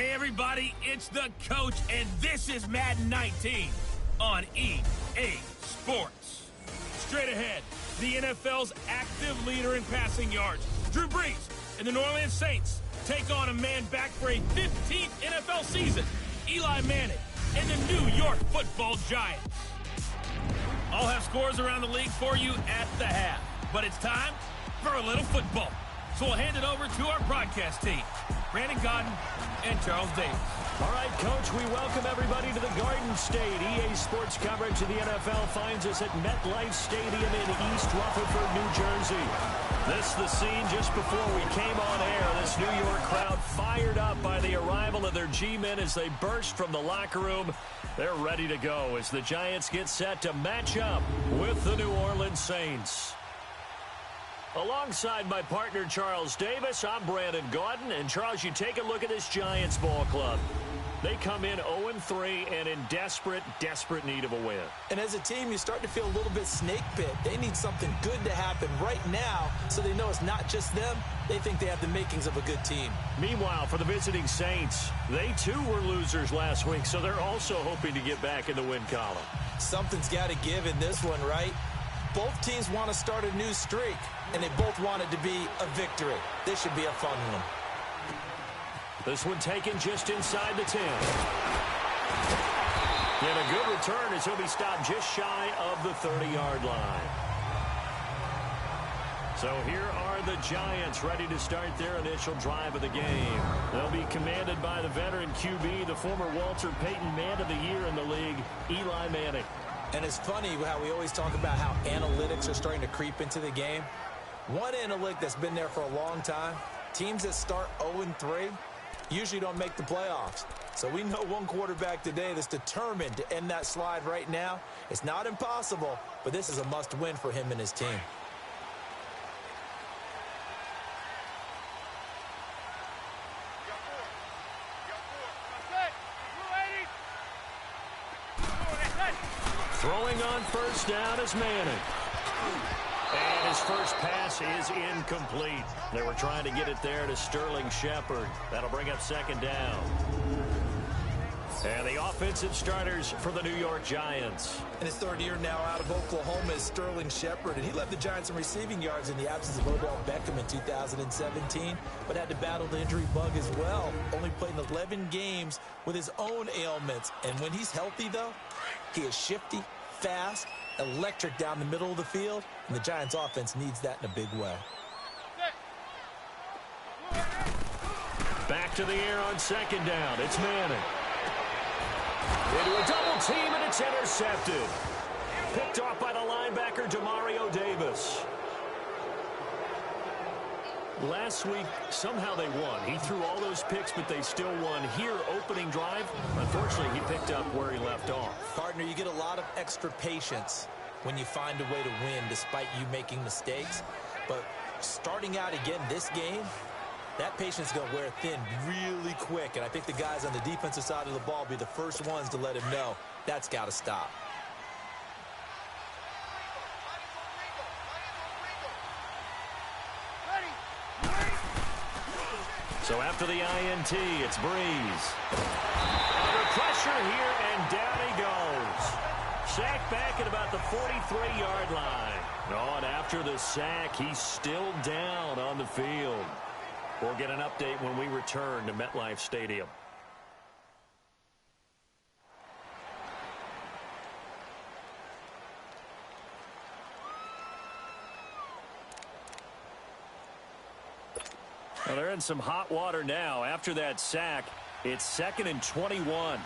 Hey everybody, it's the coach, and this is Madden 19 on EA Sports. Straight ahead, the NFL's active leader in passing yards, Drew Brees, and the New Orleans Saints take on a man back for a 15th NFL season, Eli Manning, and the New York Football Giants. I'll have scores around the league for you at the half, but it's time for a little football. So we'll hand it over to our broadcast team, Brandon Godden and Charles Davis. All right, Coach, we welcome everybody to the Garden State. EA Sports coverage of the NFL finds us at MetLife Stadium in East Rutherford, New Jersey. This is the scene just before we came on air. This New York crowd fired up by the arrival of their G-men as they burst from the locker room. They're ready to go as the Giants get set to match up with the New Orleans Saints. Alongside my partner, Charles Davis, I'm Brandon Godden. And, Charles, you take a look at this Giants ball club. They come in 0-3 and in desperate need of a win. And as a team, you start to feel a little bit snake pit. They need something good to happen right now so they know it's not just them. They think they have the makings of a good team. Meanwhile, for the visiting Saints, they too were losers last week, so they're also hoping to get back in the win column. Something's got to give in this one, right? Both teams want to start a new streak, and they both want it to be a victory. This should be a fun one. This one taken just inside the 10. And a good return as he'll be stopped just shy of the 30-yard line. So here are the Giants ready to start their initial drive of the game. They'll be commanded by the veteran QB, the former Walter Payton Man of the Year in the league, Eli Manning. And it's funny how we always talk about how analytics are starting to creep into the game. One analytic that's been there for a long time, teams that start 0-3 usually don't make the playoffs. So we know one quarterback today that's determined to end that slide right now. It's not impossible, but this is a must-win for him and his team. Throwing on first down is Manning. And his first pass is incomplete. They were trying to get it there to Sterling Shepard. That'll bring up second down. And the offensive starters for the New York Giants. In his third year now out of Oklahoma is Sterling Shepard, and he led the Giants in receiving yards in the absence of Odell Beckham in 2017, but had to battle the injury bug as well. Only played in 11 games with his own ailments. And when he's healthy, though, he is shifty, fast, electric down the middle of the field, and the Giants offense needs that in a big way. Back to the air on second down. It's Manning. Into a double team, and it's intercepted. Picked off by the linebacker, Demario Davis. Last week, somehow they won. He threw all those picks, but they still won. Here, opening drive, unfortunately, he picked up where he left off. Partner, you get a lot of extra patience when you find a way to win despite you making mistakes. But starting out again this game, that patience is going to wear thin really quick. And I think the guys on the defensive side of the ball will be the first ones to let him know that's got to stop. So after the INT, it's Brees. Under pressure here, and down he goes. Sacked back at about the 43-yard line. Oh, and after the sack, he's still down on the field. We'll get an update when we return to MetLife Stadium. Well, they're in some hot water now. After that sack, it's 2nd and 21.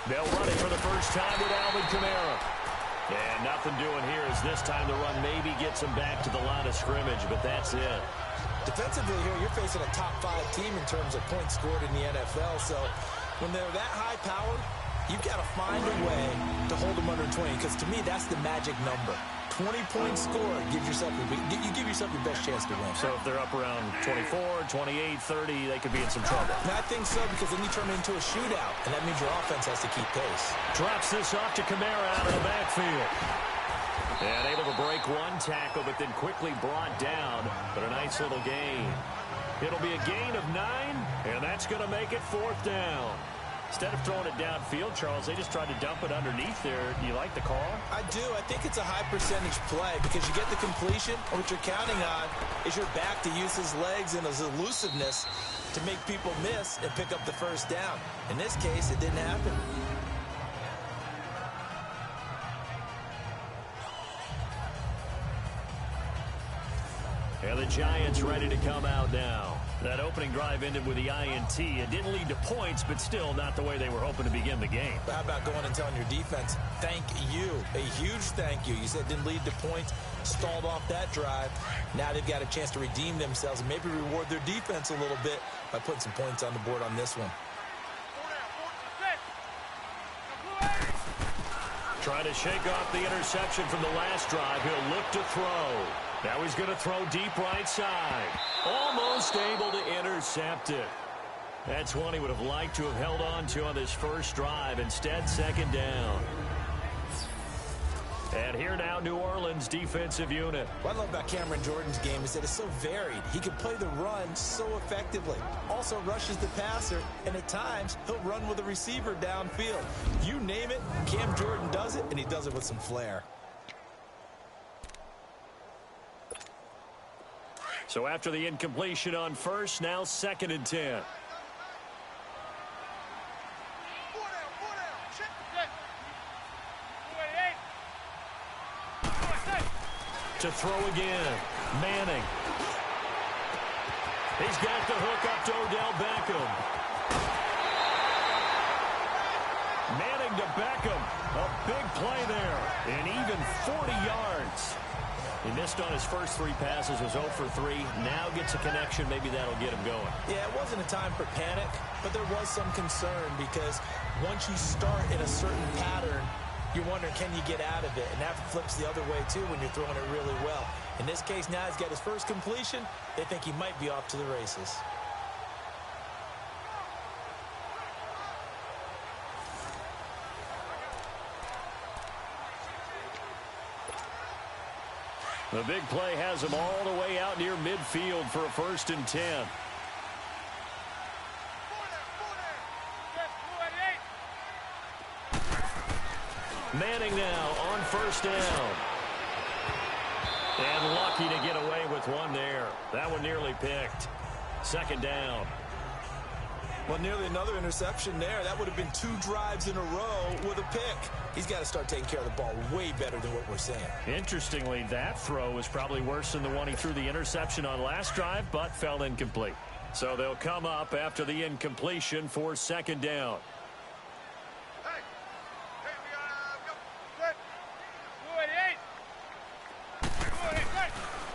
They'll run it for the first time with Alvin Kamara. And nothing doing here as this time the run maybe gets them back to the line of scrimmage, but that's it. Defensively here, you're facing a top-5 team in terms of points scored in the NFL. So when they're that high-powered, you've got to find a way to hold them under 20, because to me, that's the magic number. 20-point score gives yourself you give yourself your best chance to win. So if they're up around 24, 28, 30, they could be in some trouble. And I think so, because then you turn it into a shootout, and that means your offense has to keep pace. Drops this off to Kamara out of the backfield. And able to break one tackle, but then quickly brought down. But a nice little gain. It'll be a gain of 9, and that's going to make it 4th down. Instead of throwing it downfield, Charles, they just tried to dump it underneath there. Do you like the call? I do. I think it's a high percentage play because you get the completion, and what you're counting on is your back to use his legs and his elusiveness to make people miss and pick up the first down. In this case, it didn't happen. And the Giants ready to come out now. That opening drive ended with the INT. It didn't lead to points, but still not the way they were hoping to begin the game. But how about going and telling your defense, thank you, a huge thank you. You said it didn't lead to points, stalled off that drive. Now they've got a chance to redeem themselves and maybe reward their defense a little bit by putting some points on the board on this one. Trying to shake off the interception from the last drive. He'll look to throw. Now he's going to throw deep right side. Almost able to intercept it. That's one he would have liked to have held on to on this first drive. Instead, 2nd down. And here now, New Orleans defensive unit. What I love about Cameron Jordan's game is that it's so varied. He can play the run so effectively. Also rushes the passer, and at times, he'll run with a receiver downfield. You name it, Cam Jordan does it, and he does it with some flair. So after the incompletion on first, now 2nd and 10. To throw again. Manning. He's got the hook up to Odell Beckham. Manning to Beckham. A big play there. And even 40 yards. He missed on his first 3 passes, was 0 for 3. Now gets a connection. Maybe that'll get him going. Yeah, it wasn't a time for panic, but there was some concern because once you start in a certain pattern, you're wondering, can you get out of it? And that flips the other way, too, when you're throwing it really well. In this case, now he's got his first completion. They think he might be off to the races. The big play has him all the way out near midfield for a 1st and 10. Manning now on 1st down. And lucky to get away with one there. That one nearly picked. 2nd down. Well, nearly another interception there. That would have been 2 drives in a row with a pick. He's got to start taking care of the ball way better than what we're saying. Interestingly, that throw was probably worse than the one he threw the interception on last drive, but fell incomplete. So they'll come up after the incompletion for 2nd down.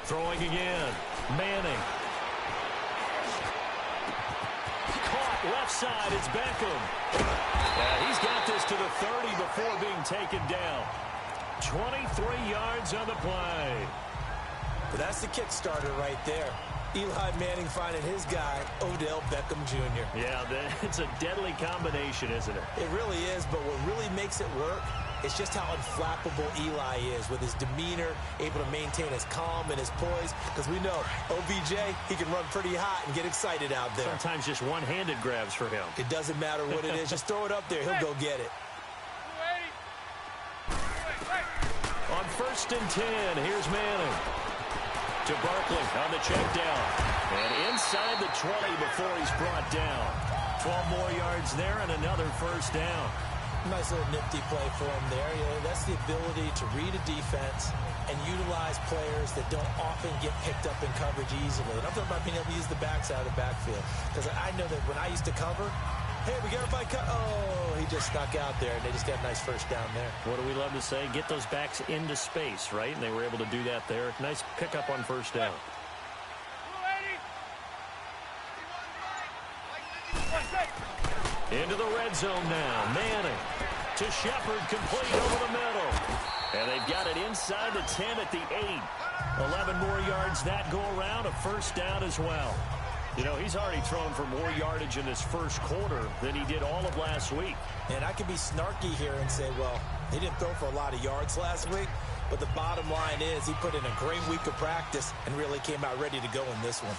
Throwing again. Manning. Caught left side. It's Beckham. He's got this to the 30 before being taken down. 23 yards on the play. But that's the kickstarter right there. Eli Manning finding his guy, Odell Beckham Jr. Yeah, it's a deadly combination, isn't it? It really is, but what really makes it work is just how unflappable Eli is with his demeanor, able to maintain his calm and his poise. Because we know, OBJ, he can run pretty hot and get excited out there. Sometimes just one-handed grabs for him. It doesn't matter what it is. Just throw it up there. He'll go get it. On 1st and 10, here's Manning. To Barkley on the check down. And inside the 20 before he's brought down. 12 more yards there and another 1st down. Nice little nifty play for him there. You know, that's the ability to read a defense and utilize players that don't often get picked up in coverage easily. And I'm talking about being able to use the backside of the backfield. Because I know that when I used to cover, hey, we got everybody cut. Oh, he just snuck out there, and they just got a nice 1st down there. What do we love to say? Get those backs into space, right? And they were able to do that there. Nice pickup on 1st down. Into the red zone now. Manning to Shepard, complete over the middle. And they've got it inside the 10 at the 8. 11 more yards that go around. A 1st down as well. You know, he's already thrown for more yardage in this first quarter than he did all of last week. And I could be snarky here and say, well, he didn't throw for a lot of yards last week. But the bottom line is he put in a great week of practice and really came out ready to go in this one.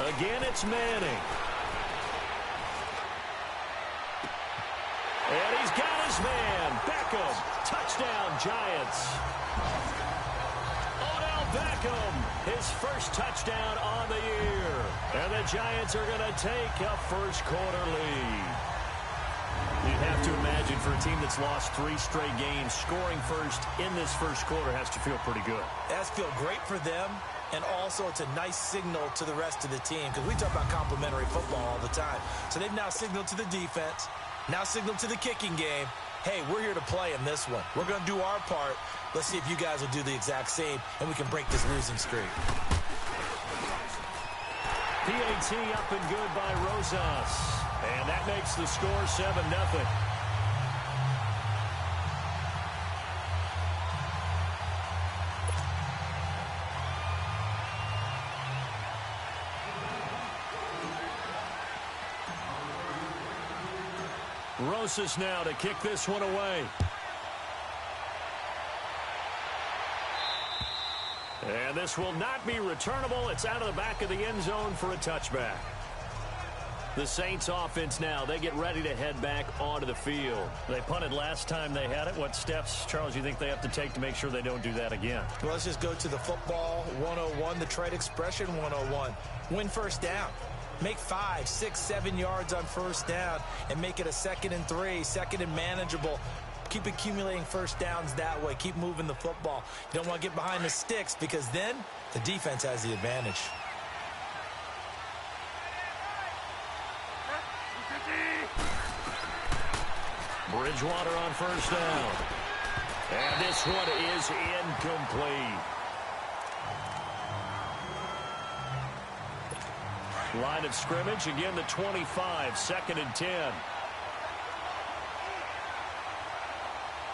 Again, it's Manning. And he's got his man. Beckham. Touchdown, Giants. Odell Beckham, his first touchdown on the year. And the Giants are going to take a first-quarter lead. You'd have to imagine for a team that's lost 3 straight games, scoring first in this first quarter has to feel pretty good. It has to feel great for them, and also it's a nice signal to the rest of the team because we talk about complementary football all the time. So they've now signaled to the defense, now signaled to the kicking game, hey, we're here to play in this one. We're going to do our part. Let's see if you guys will do the exact same, and we can break this losing streak. PAT up and good by Rosas. And that makes the score 7-0. Rosas now to kick this one away. And this will not be returnable. It's out of the back of the end zone for a touchback. The Saints offense now, they get ready to head back onto the field. They punted last time they had it. What steps, Charles, you think they have to take to make sure they don't do that again? Well, let's just go to the football 101, the trade expression 101. Win first down. Make 5, 6, 7 yards on first down and make it a 2nd and 3, 2nd and manageable. Keep accumulating first downs that way. Keep moving the football. You don't want to get behind the sticks because then the defense has the advantage. Bridgewater on first down. And this one is incomplete. Line of scrimmage, again the 25, 2nd and 10.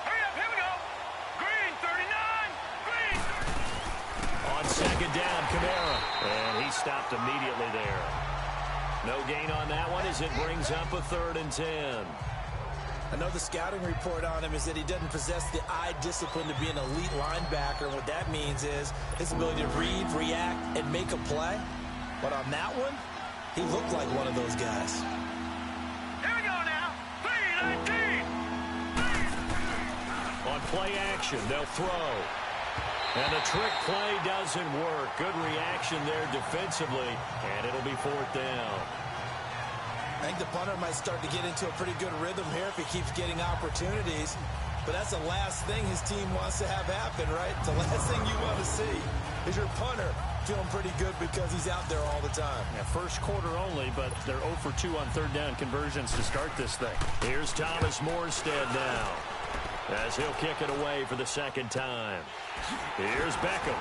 Hurry up, here we go. Green, 39, green. On 2nd down, Kamara. And he stopped immediately there. No gain on that one as it brings up a 3rd and 10. I know the scouting report on him is that he doesn't possess the eye discipline to be an elite linebacker. And what that means is his ability to read, react, and make a play. But on that one, he looked like one of those guys. Here we go now. 3-19. On play action, they'll throw. And the trick play doesn't work. Good reaction there defensively, and it'll be 4th down. I think the punter might start to get into a pretty good rhythm here if he keeps getting opportunities. But that's the last thing his team wants to have happen, right? The last thing you want to see is your punter feeling pretty good because he's out there all the time. Yeah, first quarter only, but they're 0 for 2 on 3rd down conversions to start this thing. Here's Thomas Morstead now as he'll kick it away for the 2nd time. Here's Beckham.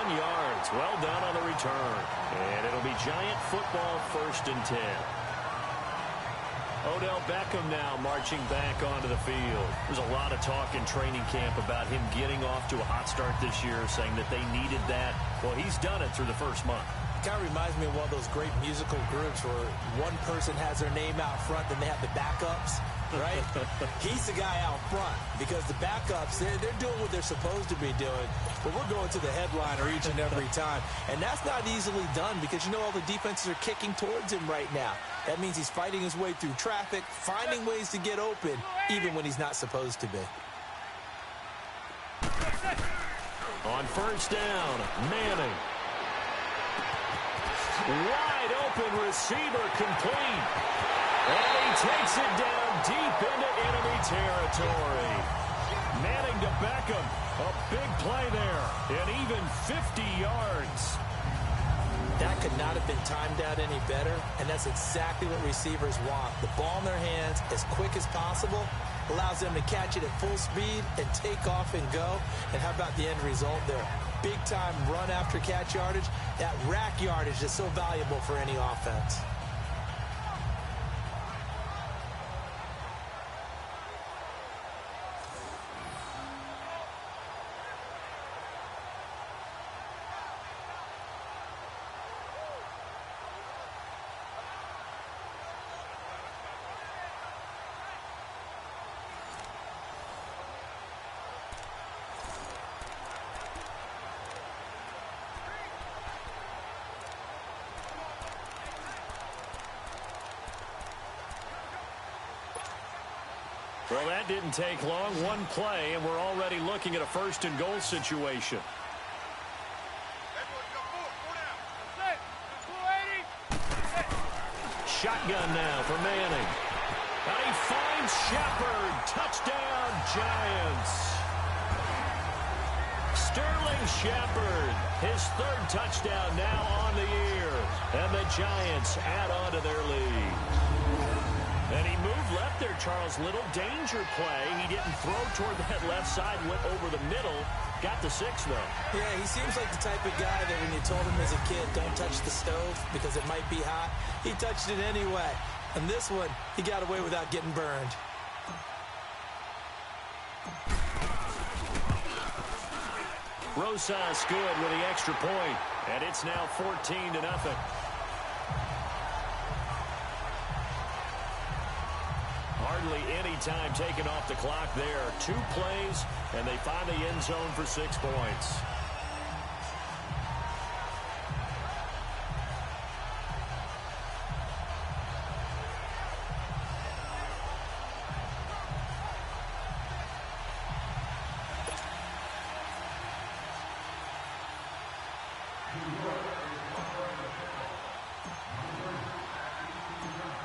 Yards. Well done on the return. And it'll be Giant football 1st and 10. Odell Beckham now marching back onto the field. There's a lot of talk in training camp about him getting off to a hot start this year, saying that they needed that. Well, he's done it through the first month. It kind of reminds me of one of those great musical groups where one person has their name out front, then they have the backups, right? He's the guy out front because the backups, they're doing what they're supposed to be doing, but we're going to the headliner each and every time. And that's not easily done because, you know, all the defenses are kicking towards him right now. That means he's fighting his way through traffic, finding ways to get open, even when he's not supposed to be. On first down, Manning. Wide open receiver complete. And he takes it down deep into enemy territory. Manning to Beckham. A big play there. And even 50 yards. That could not have been timed out any better, and that's exactly what receivers want. The ball in their hands as quick as possible allows them to catch it at full speed and take off and go. And how about the end result there? Big-time run after catch yardage. That rack yardage is so valuable for any offense. Well, that didn't take long. One play, and we're already looking at a first-and-goal situation. Shotgun now for Manning. And he finds Shepard. Touchdown, Giants. Sterling Shepard, his third touchdown now on the year. And the Giants add on to their lead. And he moved left there, Charles. Little danger play. He didn't throw toward that left side, went over the middle. Got the 6, though. Yeah, he seems like the type of guy that when you told him as a kid, don't touch the stove because it might be hot, he touched it anyway. And this one, he got away without getting burned. Rosas good with the extra point, and it's now 14-0. Hardly any time taken off the clock there. 2 plays, and they find the end zone for 6 points.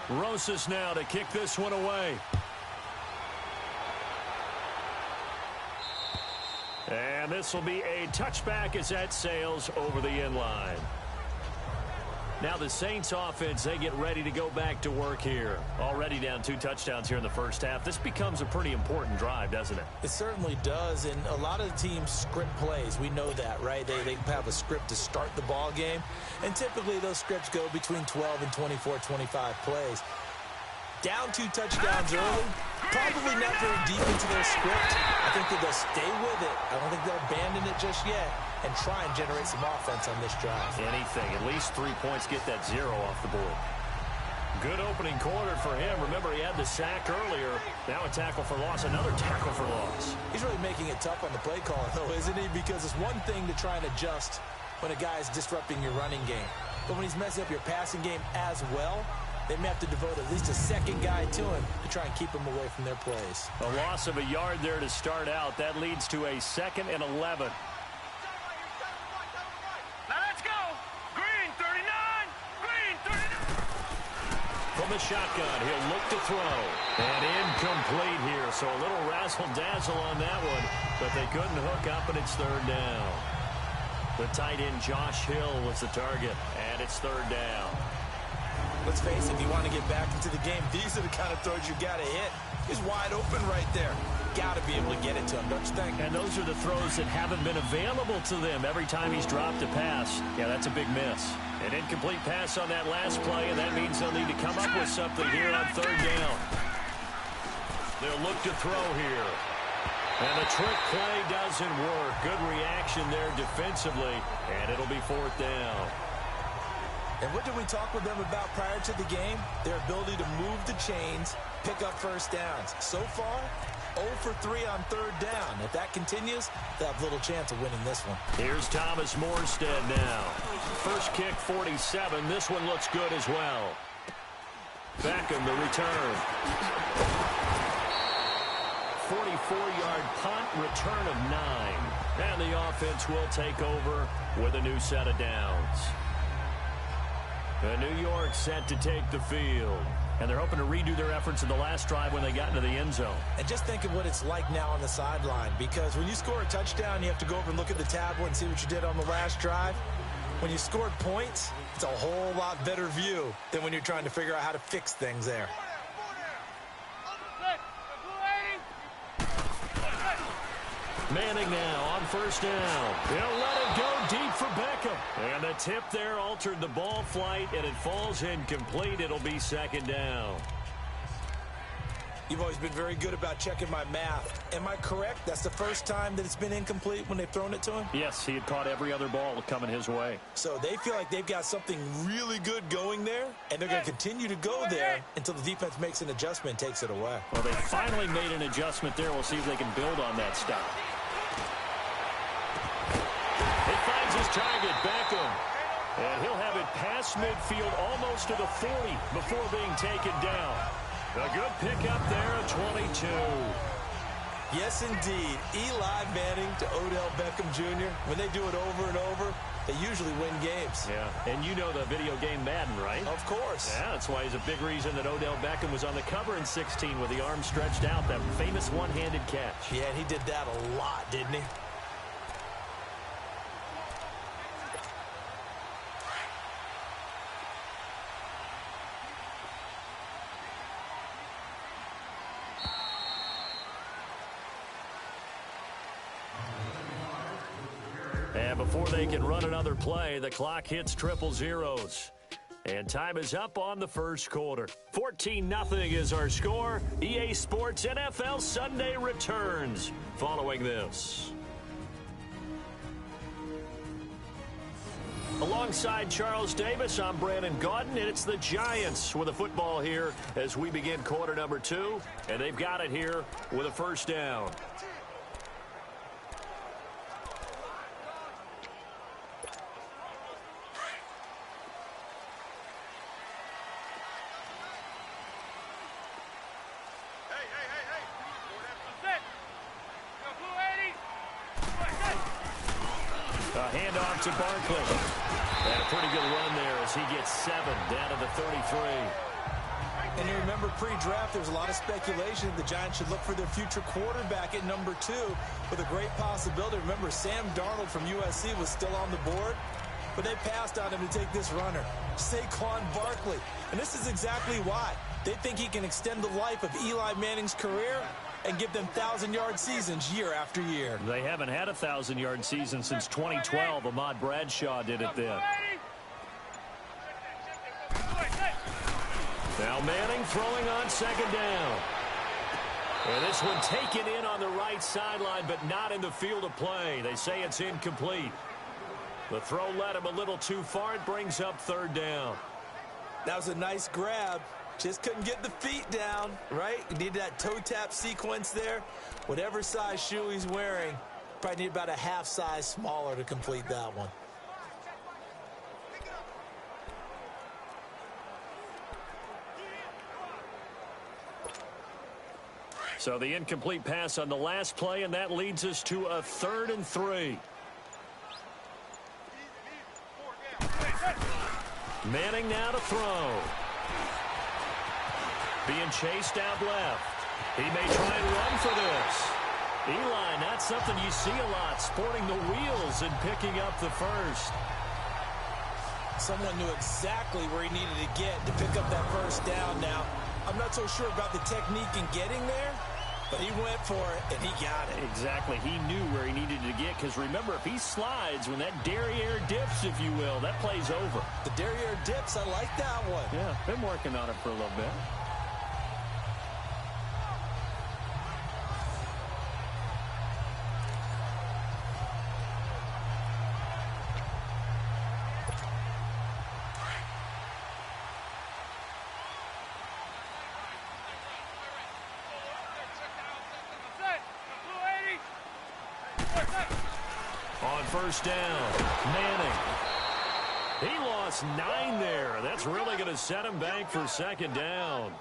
Rosas now to kick this one away. And this will be a touchback as that sails over the end line. Now the Saints offense, they get ready to go back to work here. Already down 2 touchdowns here in the first half. This becomes a pretty important drive, doesn't it? It certainly does, and a lot of teams script plays. We know that, right? They have a script to start the ball game, and typically those scripts go between 12 and 24, 25 plays. Down 2 touchdowns early, probably not very deep into their script. I think that they'll stay with it. I don't think they'll abandon it just yet and try and generate some offense on this drive. Anything, at least 3 points, get that 0 off the board. Good opening quarter for him. Remember, he had the sack earlier. Now a tackle for loss, another tackle for loss. He's really making it tough on the play call, though, isn't he? Because it's one thing to try and adjust when a guy is disrupting your running game. But when he's messing up your passing game as well, they may have to devote at least a second guy to him to try and keep him away from their plays. A loss of a yard there to start out. That leads to a 2nd and 11. Now let's go. Green 39. Green 39. From the shotgun, he'll look to throw. And incomplete here. So a little razzle-dazzle on that one. But they couldn't hook up, and it's 3rd down. The tight end, Josh Hill, was the target. And it's 3rd down. Let's face it, if you want to get back into the game, these are the kind of throws you got to hit. He's wide open right there. Got to be able to get it to him, don't you think? And those are the throws that haven't been available to them every time he's dropped a pass. Yeah, that's a big miss. An incomplete pass on that last play, and that means they'll need to come up with something here on 3rd down. They'll look to throw here. And the trick play doesn't work. Good reaction there defensively, and it'll be 4th down. And what did we talk with them about prior to the game? Their ability to move the chains, pick up first downs. So far, 0 for 3 on 3rd down. If that continues, they'll have little chance of winning this one. Here's Thomas Morstead now. First kick, 47. This one looks good as well. Beckham, the return. 44-yard punt, return of 9. And the offense will take over with a new set of downs. New York set to take the field. And they're hoping to redo their efforts in the last drive when they got into the end zone. And just think of what it's like now on the sideline. Because when you score a touchdown, you have to go over and look at the tablet and see what you did on the last drive. When you scored points, it's a whole lot better view than when you're trying to figure out how to fix things there. Manning now on 1st down. He'll let it go deep for Beckham. And the tip there altered the ball flight, and it falls incomplete. It'll be 2nd down. You've always been very good about checking my math. Am I correct? That's the first time that it's been incomplete when they've thrown it to him? Yes, he had caught every other ball coming his way. So they feel like they've got something really good going there, and they're going to continue to go there until the defense makes an adjustment and takes it away. Well, they finally made an adjustment there. We'll see if they can build on that stop. He finds his target, Beckham. And he'll have it past midfield almost to the 40 before being taken down. A good pickup there at 22. Yes, indeed. Eli Manning to Odell Beckham Jr. When they do it over and over, they usually win games. Yeah, and you know the video game Madden, right? Of course. Yeah, that's why he's a big reason that Odell Beckham was on the cover in 16 with the arm stretched out, that famous one-handed catch. Yeah, he did that a lot, didn't he? And before they can run another play, the clock hits triple zeros. And time is up on the first quarter. 14-0 is our score. EA Sports NFL Sunday returns following this. Alongside Charles Davis, I'm Brandon Gaudin, and it's the Giants with a football here as we begin quarter number 2. And they've got it here with a first down. Handoff to Barkley. And a pretty good run there as he gets 7 down to the 33. And you remember pre-draft, there's a lot of speculation the Giants should look for their future quarterback at number 2 with a great possibility. Remember, Sam Darnold from USC was still on the board, but they passed on him to take this runner, Saquon Barkley. And this is exactly why. They think he can extend the life of Eli Manning's career and give them 1,000-yard seasons year after year. They haven't had a 1,000-yard season since 2012. Ahmad Bradshaw did it then. Now Manning throwing on second down. And this one taken in on the right sideline, but not in the field of play. They say it's incomplete. The throw led him a little too far. It brings up third down. That was a nice grab. Just couldn't get the feet down, right? You need that toe tap sequence there. Whatever size shoe he's wearing, probably need about a half size smaller to complete that one. So the incomplete pass on the last play, and that leads us to a 3rd and 3. Manning now to throw. Being chased out left. He may try and run for this. Eli, not something you see a lot, sporting the wheels and picking up the first. Someone knew exactly where he needed to get to pick up that first down. Now, I'm not so sure about the technique in getting there, but he went for it, and he got it. Exactly. He knew where he needed to get, because remember, if he slides, when that derriere dips, if you will, that play's over. The derriere dips, I like that one. Yeah, been working on it for a little bit. First down, Manning. He lost 9 there. That's really going to set him back for second down.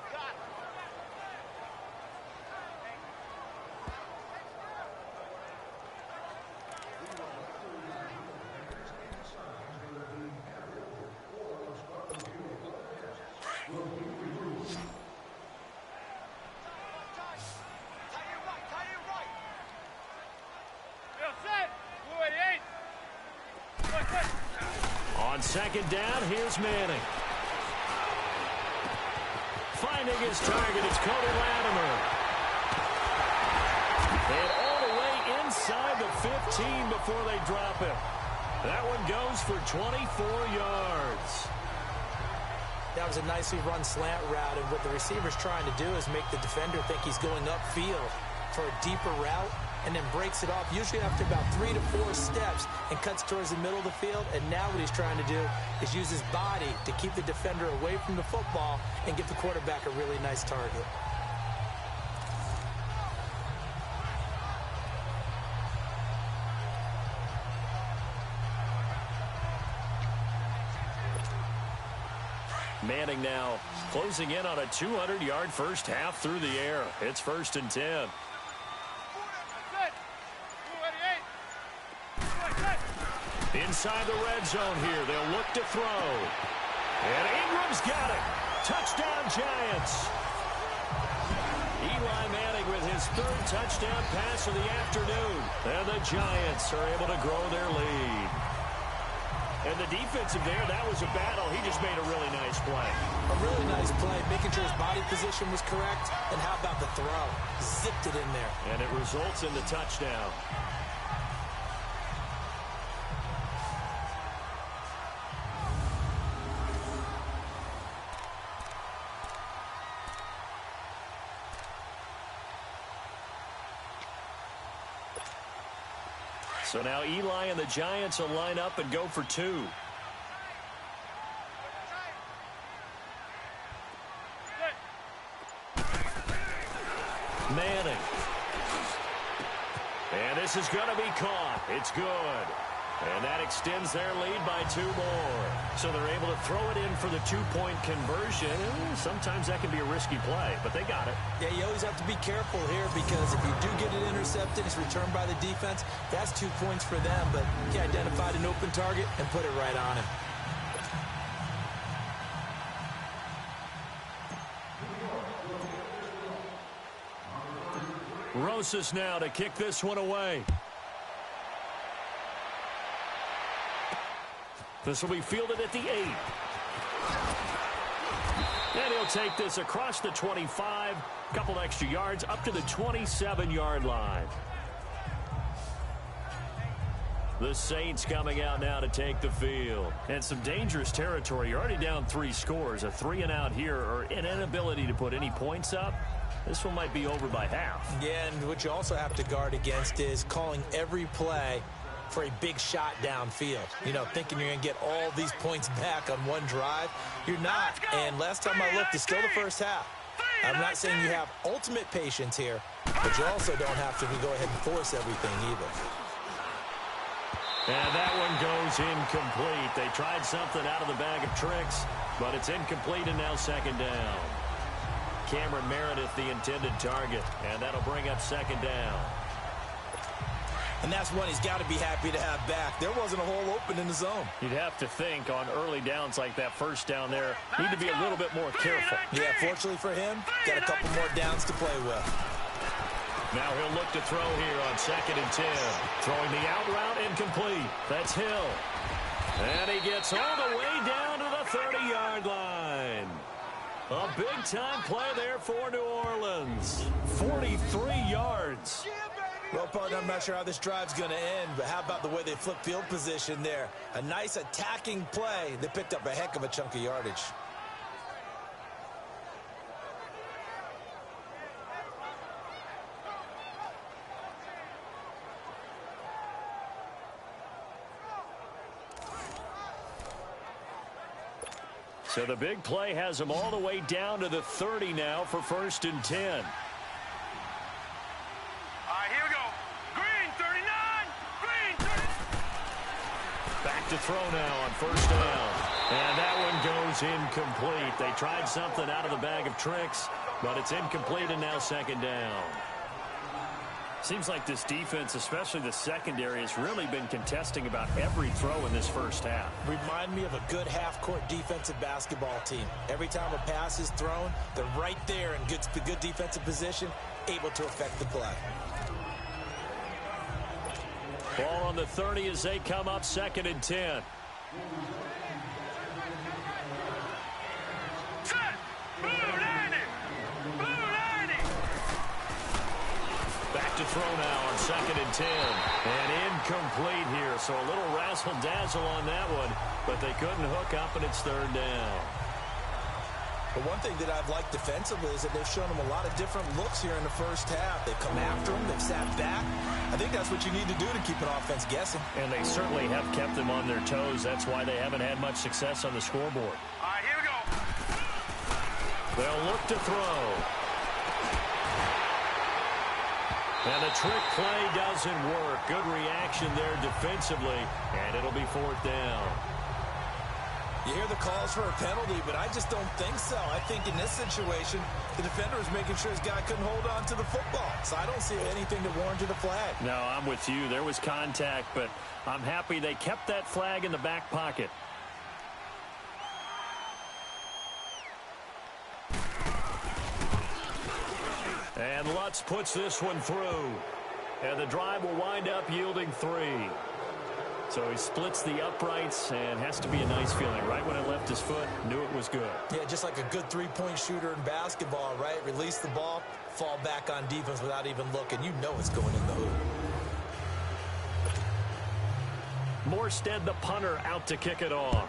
On second down, here's Manning. Finding his target, it's Cody Latimer. And all the way inside the 15 before they drop him. That one goes for 24 yards. That was a nicely run slant route, and what the receiver's trying to do is make the defender think he's going upfield for a deeper route, and then breaks it off, usually after about 3 to 4 steps, and cuts towards the middle of the field. And now what he's trying to do is use his body to keep the defender away from the football and give the quarterback a really nice target. Manning now closing in on a 200-yard first half through the air. It's 1st and 10. Inside the red zone here. They'll look to throw. And Ingram's got it. Touchdown, Giants. Eli Manning with his 3rd touchdown pass of the afternoon. And the Giants are able to grow their lead. And the defensive there, that was a battle. He just made a really nice play. A really nice play, making sure his body position was correct. And how about the throw? Zipped it in there. And it results in the touchdown. So now Eli and the Giants will line up and go for 2. Manning. And this is going to be caught. It's good. And that extends their lead by 2 more. So they're able to throw it in for the 2-point conversion. Sometimes that can be a risky play, but they got it. Yeah, you always have to be careful here because if you do get it intercepted, it's returned by the defense. That's 2 points for them, but he identified an open target and put it right on him. Rosas now to kick this one away. This will be fielded at the 8. And he'll take this across the 25. A couple extra yards up to the 27-yard line. The Saints coming out now to take the field. And some dangerous territory. You're already down 3 scores. A 3-and-out here or an inability to put any points up. This one might be over by half. Yeah, and what you also have to guard against is calling every play for a big shot downfield. You know, thinking you're going to get all these points back on one drive. You're not. And last time I looked, it's still the first half. I'm not saying you have ultimate patience here, but you also don't have to go ahead and force everything either. And that one goes incomplete. They tried something out of the bag of tricks, but it's incomplete and now 2nd down. Cameron Meredith, the intended target, and that'll bring up 2nd down. And that's one he's got to be happy to have back. There wasn't a hole open in the zone. You'd have to think on early downs like that 1st down there, need to be a little bit more careful. Yeah, fortunately for him, got a couple more downs to play with. Now he'll look to throw here on 2nd and 10. Throwing the out route incomplete. That's Hill. And he gets all the way down to the 30-yard line. A big-time play there for New Orleans. 43 yards. Well, partner, I'm not sure how this drive's going to end, but how about the way they flip field position there? A nice attacking play. They picked up a heck of a chunk of yardage. So the big play has them all the way down to the 30 now for 1st and 10. All right, here we go. Green, 39. Green, 30. Back to throw now on 1st down. And that one goes incomplete. They tried something out of the bag of tricks, but it's incomplete and now 2nd down. Seems like this defense, especially the secondary, has really been contesting about every throw in this 1st half. Remind me of a good half-court defensive basketball team. Every time a pass is thrown, they're right there in good defensive position, able to affect the play. Ball on the 30 as they come up 2nd and 10. To throw now on 2nd and 10. And incomplete here. So a little razzle-dazzle on that one, but they couldn't hook up, and it's 3rd down. But one thing that I've liked defensively is that they've shown them a lot of different looks here in the 1st half. They've come after them. They've sat back. I think that's what you need to do to keep an offense guessing. And they certainly have kept them on their toes. That's why they haven't had much success on the scoreboard. All right, here we go. They'll look to throw. And the trick play doesn't work. Good reaction there defensively, and it'll be 4th down. You hear the calls for a penalty, but I just don't think so. I think in this situation, the defender is making sure his guy couldn't hold on to the football. So I don't see anything to warrant the flag. No, I'm with you. There was contact, but I'm happy they kept that flag in the back pocket. And Lutz puts this one through. And the drive will wind up yielding 3. So he splits the uprights, and has to be a nice feeling. Right when it left his foot, knew it was good. Yeah, just like a good three-point shooter in basketball, right? Release the ball, fall back on defense without even looking. You know it's going in the hoop. Morstead, the punter, out to kick it off.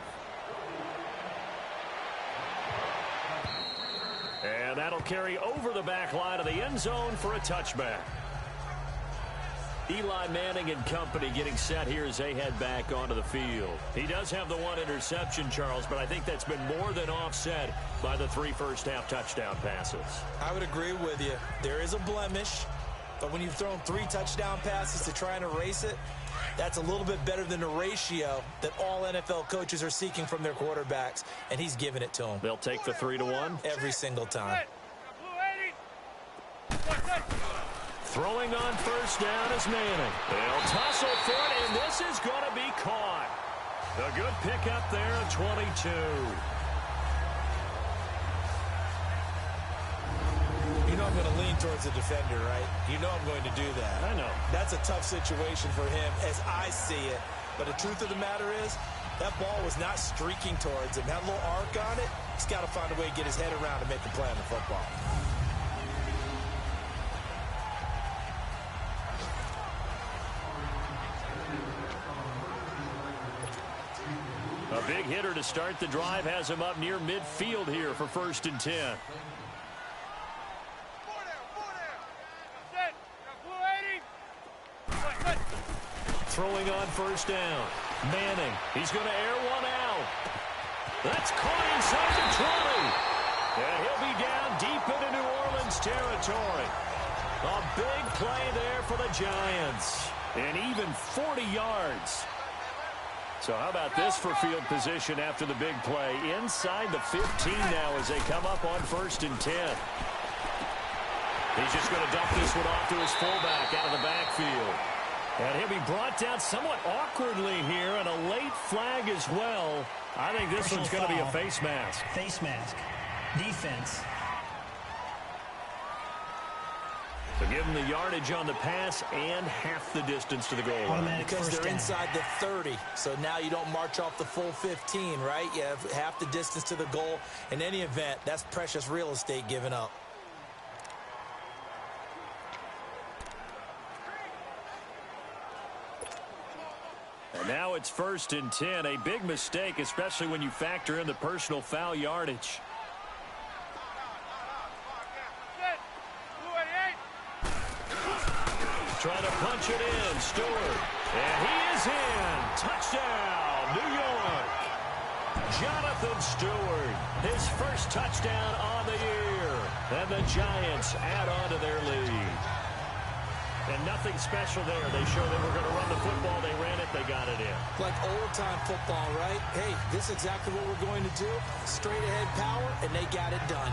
And that'll carry over the back line of the end zone for a touchback. Eli Manning and company getting set here as they head back onto the field. He does have the 1 interception, Charles, but I think that's been more than offset by the 3 first-half touchdown passes. I would agree with you. There is a blemish, but when you've thrown 3 touchdown passes to try and erase it, that's a little bit better than the ratio that all NFL coaches are seeking from their quarterbacks, and he's giving it to them. They'll take the 3-1. Every single time. Throwing on first down is Manning. They'll tussle for it, and this is going to be caught. A good pickup there at 22. You know I'm going to lean towards the defender, right? You know I'm going to do that. I know. That's a tough situation for him as I see it. But the truth of the matter is, that ball was not streaking towards him. That little arc on it, he's got to find a way to get his head around and make a play on the football. A big hitter to start the drive has him up near midfield here for 1st and 10. Throwing on first down. Manning, he's going to air one out. That's caught inside the 20. And he'll be down deep into New Orleans territory. A big play there for the Giants. And even 40 yards. So how about this for field position after the big play? Inside the 15 now as they come up on 1st and 10. He's just going to dump this one off to his fullback out of the backfield. And he'll be brought down somewhat awkwardly here, and a late flag as well. I think this one's going to be a face mask. Face mask. Defense. So give them the yardage on the pass and half the distance to the goal line. Because they're inside the 30. So now you don't march off the full 15, right? You have half the distance to the goal. In any event, that's precious real estate given up. And now it's 1st and 10. A big mistake, especially when you factor in the personal foul yardage. Trying to punch it in, Stewart. And he is in. Touchdown, New York. Jonathan Stewart, his first touchdown on the year. And the Giants add on to their lead. And nothing special there. They showed they were going to run the football. They ran it. They got it in. Like old-time football, right? Hey, this is exactly what we're going to do. Straight-ahead power, and they got it done.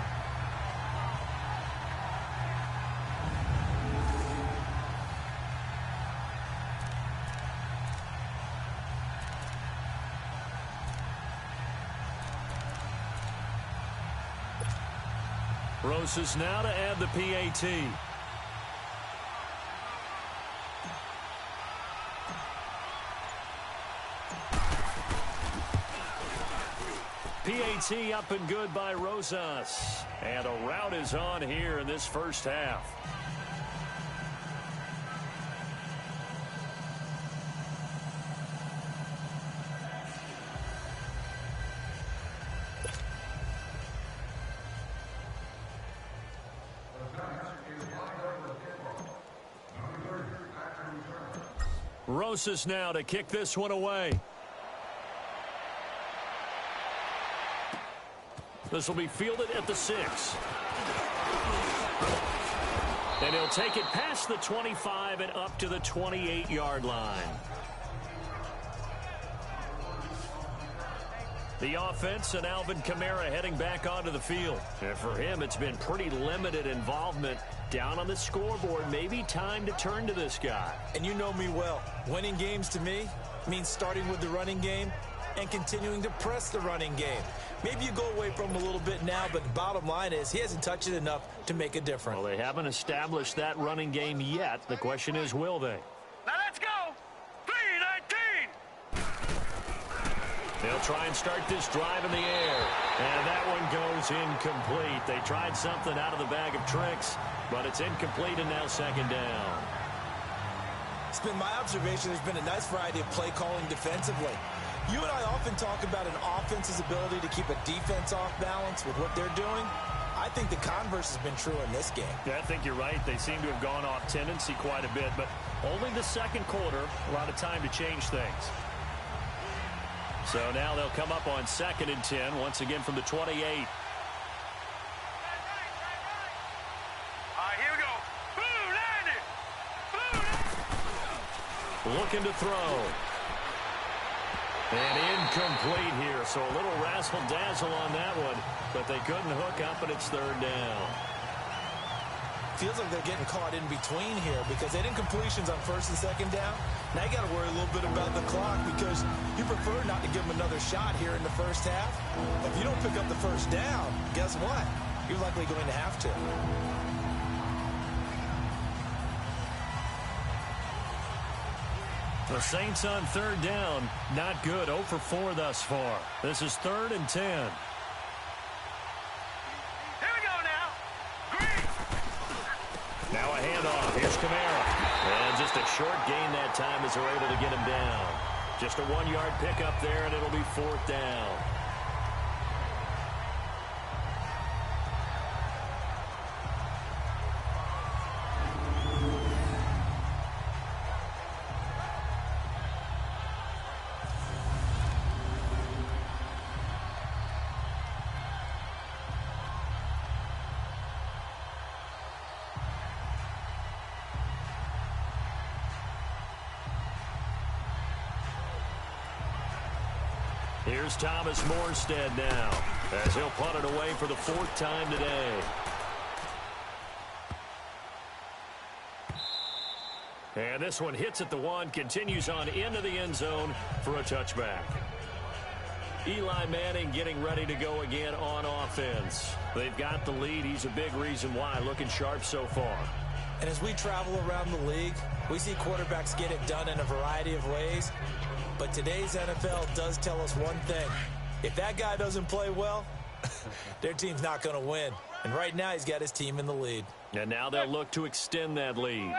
Rosas now to add the PAT. PAT up and good by Rosas. And a rout is on here in this first half. Rosas now to kick this one away. This will be fielded at the 6. And he'll take it past the 25 and up to the 28-yard line. The offense and Alvin Kamara heading back onto the field. And for him, it's been pretty limited involvement down on the scoreboard. Maybe time to turn to this guy. And you know me well. Winning games to me means starting with the running game and continuing to press the running game. Maybe you go away from him a little bit now, but the bottom line is he hasn't touched it enough to make a difference. Well, they haven't established that running game yet. The question is, will they? Now let's go! 3-19! They'll try and start this drive in the air. And that one goes incomplete. They tried something out of the bag of tricks, but it's incomplete and now second down. It's been my observation there's been a nice variety of play calling defensively. You and I often talk about an offense's ability to keep a defense off balance with what they're doing. I think the converse has been true in this game. Yeah, I think you're right. They seem to have gone off tendency quite a bit, but only the second quarter, a lot of time to change things. So now they'll come up on 2nd and 10, once again from the 28. All right, here we go. Boom, Looking to throw. And incomplete here, so a little razzle-dazzle on that one, but they couldn't hook up, and it's 3rd down. Feels like they're getting caught in between here because they didn't completions on 1st and 2nd down. Now you got to worry a little bit about the clock because you prefer not to give them another shot here in the first half. If you don't pick up the 1st down, guess what? You're likely going to have to. The Saints on 3rd down, not good. 0 for 4 thus far. This is 3rd and 10. Here we go now. Green. Now a handoff. Here's Kamara. And just a short gain that time as they're able to get him down. Just a 1-yard pickup there, and it'll be 4th down. Here's Thomas Morstead now, as he'll punt it away for the 4th time today. And this one hits at the 1, continues on into the end zone for a touchback. Eli Manning getting ready to go again on offense. They've got the lead. He's a big reason why, looking sharp so far. And as we travel around the league, we see quarterbacks get it done in a variety of ways. But today's NFL does tell us one thing. If that guy doesn't play well, their team's not going to win. And right now he's got his team in the lead. And now they'll look to extend that lead.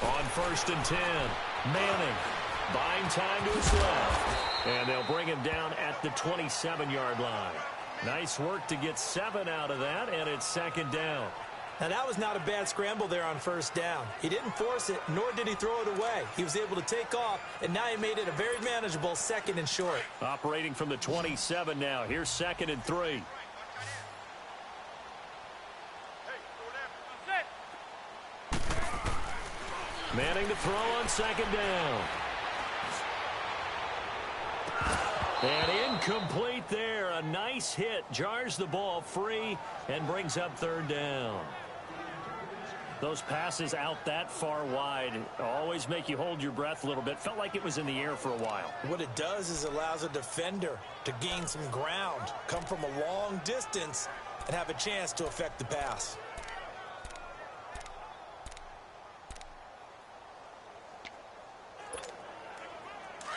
On 1st and 10, Manning buying time to his left. And they'll bring him down at the 27-yard line. Nice work to get 7 out of that, and it's 2nd down. Now, that was not a bad scramble there on 1st down. He didn't force it, nor did he throw it away. He was able to take off, and now he made it a very manageable 2nd and short. Operating from the 27 now. Here's 2nd and 3. Manning to throw on 2nd down. And incomplete there. A nice hit. Jars the ball free and brings up 3rd down. Those passes out that far wide always make you hold your breath a little bit. Felt like it was in the air for a while. What it does is allows a defender to gain some ground, come from a long distance, and have a chance to affect the pass.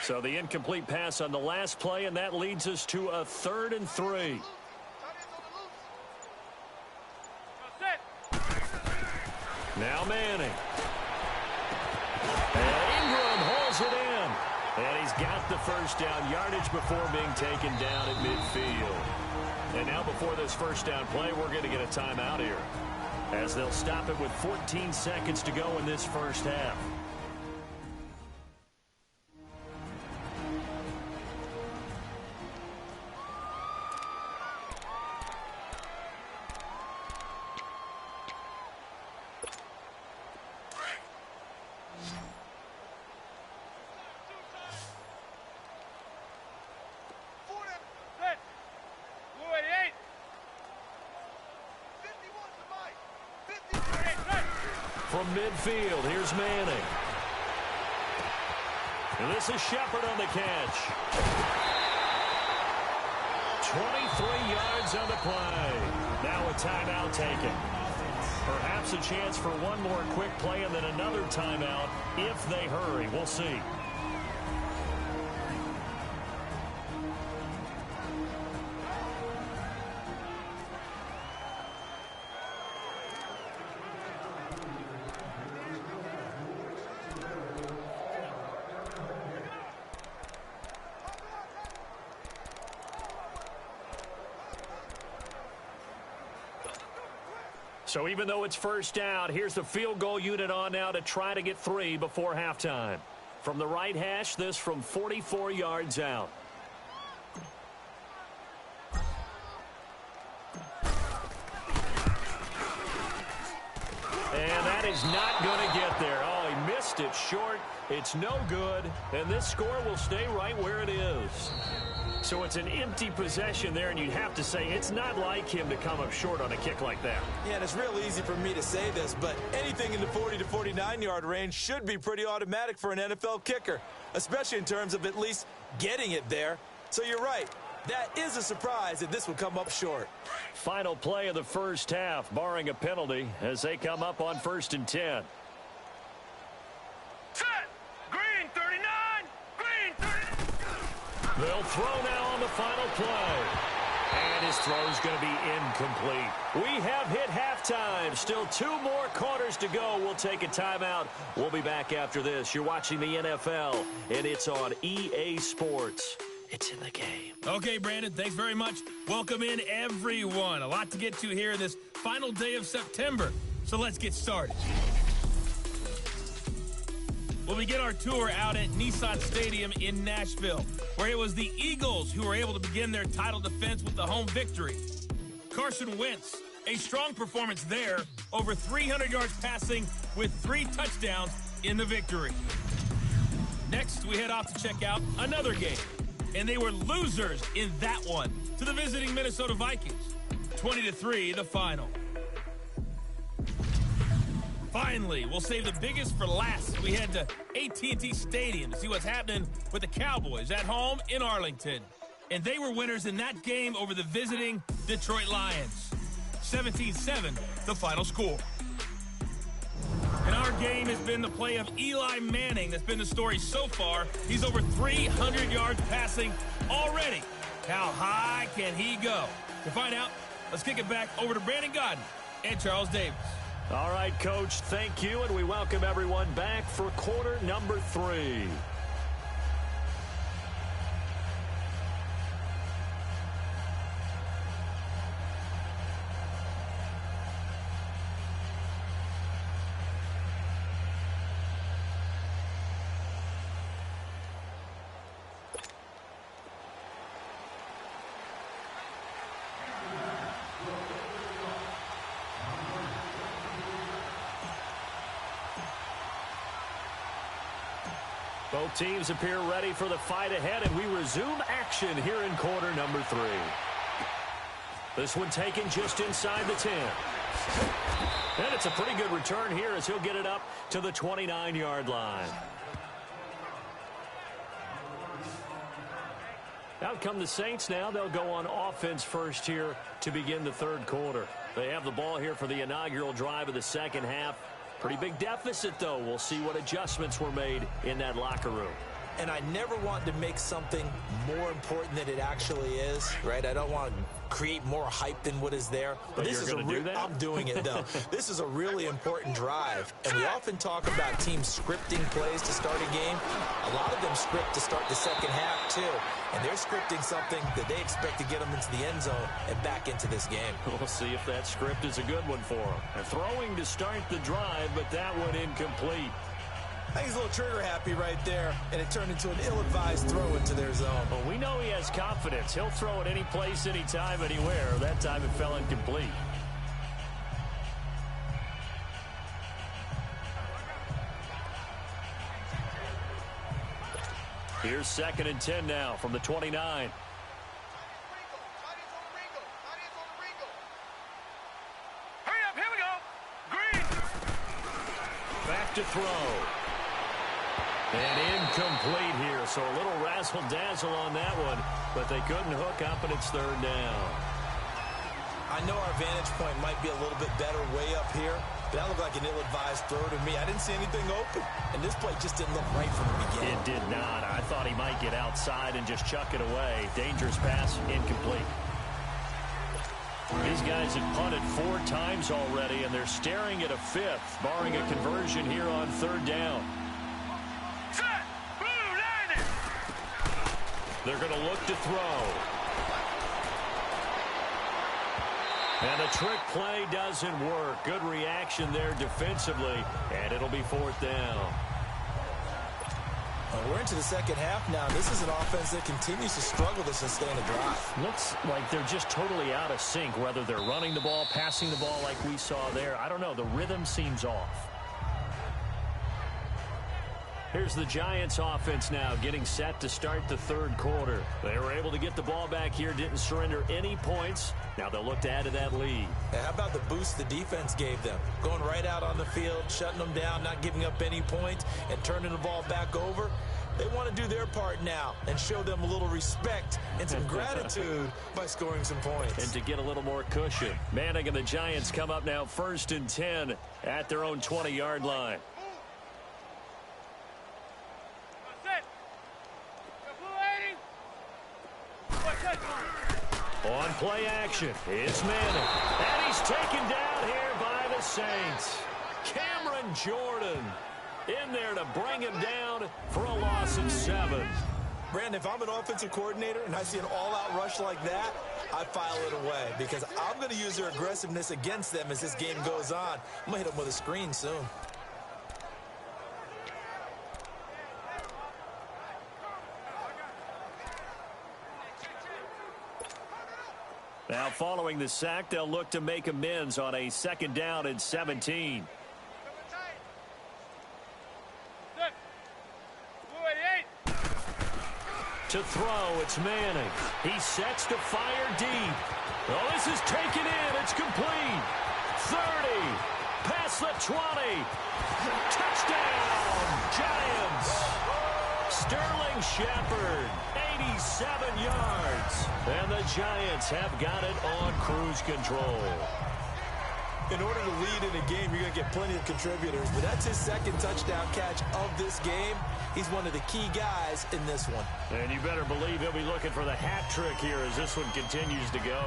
So the incomplete pass on the last play, and that leads us to a 3rd and 3. Now Manning. And Ingram hauls it in. And he's got the 1st down yardage before being taken down at midfield. And now before this 1st down play, we're going to get a timeout here, as they'll stop it with 14 seconds to go in this 1st half. from midfield. Here's Manning. And this is Shepard on the catch. 23 yards on the play. Now a timeout taken. Perhaps a chance for one more quick play and then another timeout if they hurry. We'll see. So even though it's first down, here's the field goal unit on now to try to get 3 before halftime. From the right hash, this from 44 yards out. And that is not going to get there. Oh, he missed it short. It's no good. And this score will stay right where it is. So it's an empty possession there, and you'd have to say it's not like him to come up short on a kick like that. Yeah, and it's real easy for me to say this, but anything in the 40 to 49-yard range should be pretty automatic for an NFL kicker, especially in terms of at least getting it there. So you're right. That is a surprise that this would come up short. Final play of the first half, barring a penalty, as they come up on 1st and 10. Set! Green 39! Green 39! They'll throw now on the final play. And his throw's going to be incomplete. We have hit halftime. Still 2 more quarters to go. We'll take a timeout. We'll be back after this. You're watching the NFL, and it's on EA Sports. It's in the game. Okay, Brandon, thanks very much. Welcome in, everyone. A lot to get to here this final day of September. So let's get started. We'll begin our tour out at Nissan Stadium in Nashville, where it was the Eagles who were able to begin their title defense with the home victory. Carson Wentz, a strong performance there, over 300 yards passing with 3 touchdowns in the victory. Next, we head off to check out another game, and they were losers in that one to the visiting Minnesota Vikings. 20-3, the final. Finally, we'll save the biggest for last. We head to AT&T Stadium to see what's happening with the Cowboys at home in Arlington. And they were winners in that game over the visiting Detroit Lions. 17-7, the final score. And our game has been the play of Eli Manning. That's been the story so far. He's over 300 yards passing already. How high can he go? To find out, let's kick it back over to Brandon Godden and Charles Davis. All right, Coach, thank you, and we welcome everyone back for quarter number 3. Both teams appear ready for the fight ahead, and we resume action here in quarter number 3. This one taken just inside the 10. And it's a pretty good return here as he'll get it up to the 29-yard line. Out come the Saints now. They'll go on offense first here to begin the third quarter. They have the ball here for the inaugural drive of the second half. Pretty big deficit, though. We'll see what adjustments were made in that locker room. And I never want to make something more important than it actually is, right? I don't want to create more hype than what is there. But this is going to do that? I'm doing it, though. This is a really important drive. And we often talk about teams scripting plays to start a game. A lot of them script to start the second half, too. And they're scripting something that they expect to get them into the end zone and back into this game. We'll see if that script is a good one for them. They're throwing to start the drive, but that one incomplete. I think he's a little trigger happy right there, and it turned into an ill-advised throw into their zone. Well, we know he has confidence. He'll throw it any place, anytime, anywhere. That time it fell incomplete. Here's 2nd and 10 now from the 29. Hurry up, here we go. Green. to throw. And incomplete here, so a little razzle-dazzle on that one, but they couldn't hook up, and it's third down. I know our vantage point might be a little bit better way up here, but that looked like an ill-advised throw to me. I didn't see anything open, and this play just didn't look right from the beginning. It did not. I thought he might get outside and just chuck it away. Dangerous pass, incomplete. These guys have punted 4 times already, and they're staring at a 5th, barring a conversion here on third down. They're going to look to throw. And the trick play doesn't work. Good reaction there defensively, and it'll be 4th down. We're into the second half now. This is an offense that continues to struggle to sustain a drive. Looks like they're just totally out of sync, whether they're running the ball, passing the ball like we saw there. I don't know. The rhythm seems off. Here's the Giants offense now getting set to start the third quarter. They were able to get the ball back here, didn't surrender any points. Now they'll look to add to that lead. And how about the boost the defense gave them? Going right out on the field, shutting them down, not giving up any points, and turning the ball back over. They want to do their part now and show them a little respect and some gratitude by scoring some points. And to get a little more cushion. Manning and the Giants come up now 1st and 10 at their own 20-yard line. On play action, it's Manning. And he's taken down here by the Saints. Cameron Jordan in there to bring him down for a loss of 7. Brandon, if I'm an offensive coordinator and I see an all-out rush like that, I file it away because I'm going to use their aggressiveness against them as this game goes on. I'm going to hit them with a screen soon. Now following the sack, they'll look to make amends on a 2nd down and 17. To throw, it's Manning. He sets to fire deep. Oh, this is taken in. It's complete. 30. Past the 20. Touchdown, Giants. Sterling Shepard, 87 yards. And the Giants have got it on cruise control. In order to lead in a game, you're going to get plenty of contributors, but that's his 2nd touchdown catch of this game. He's one of the key guys in this one. And you better believe he'll be looking for the hat trick here as this one continues to go.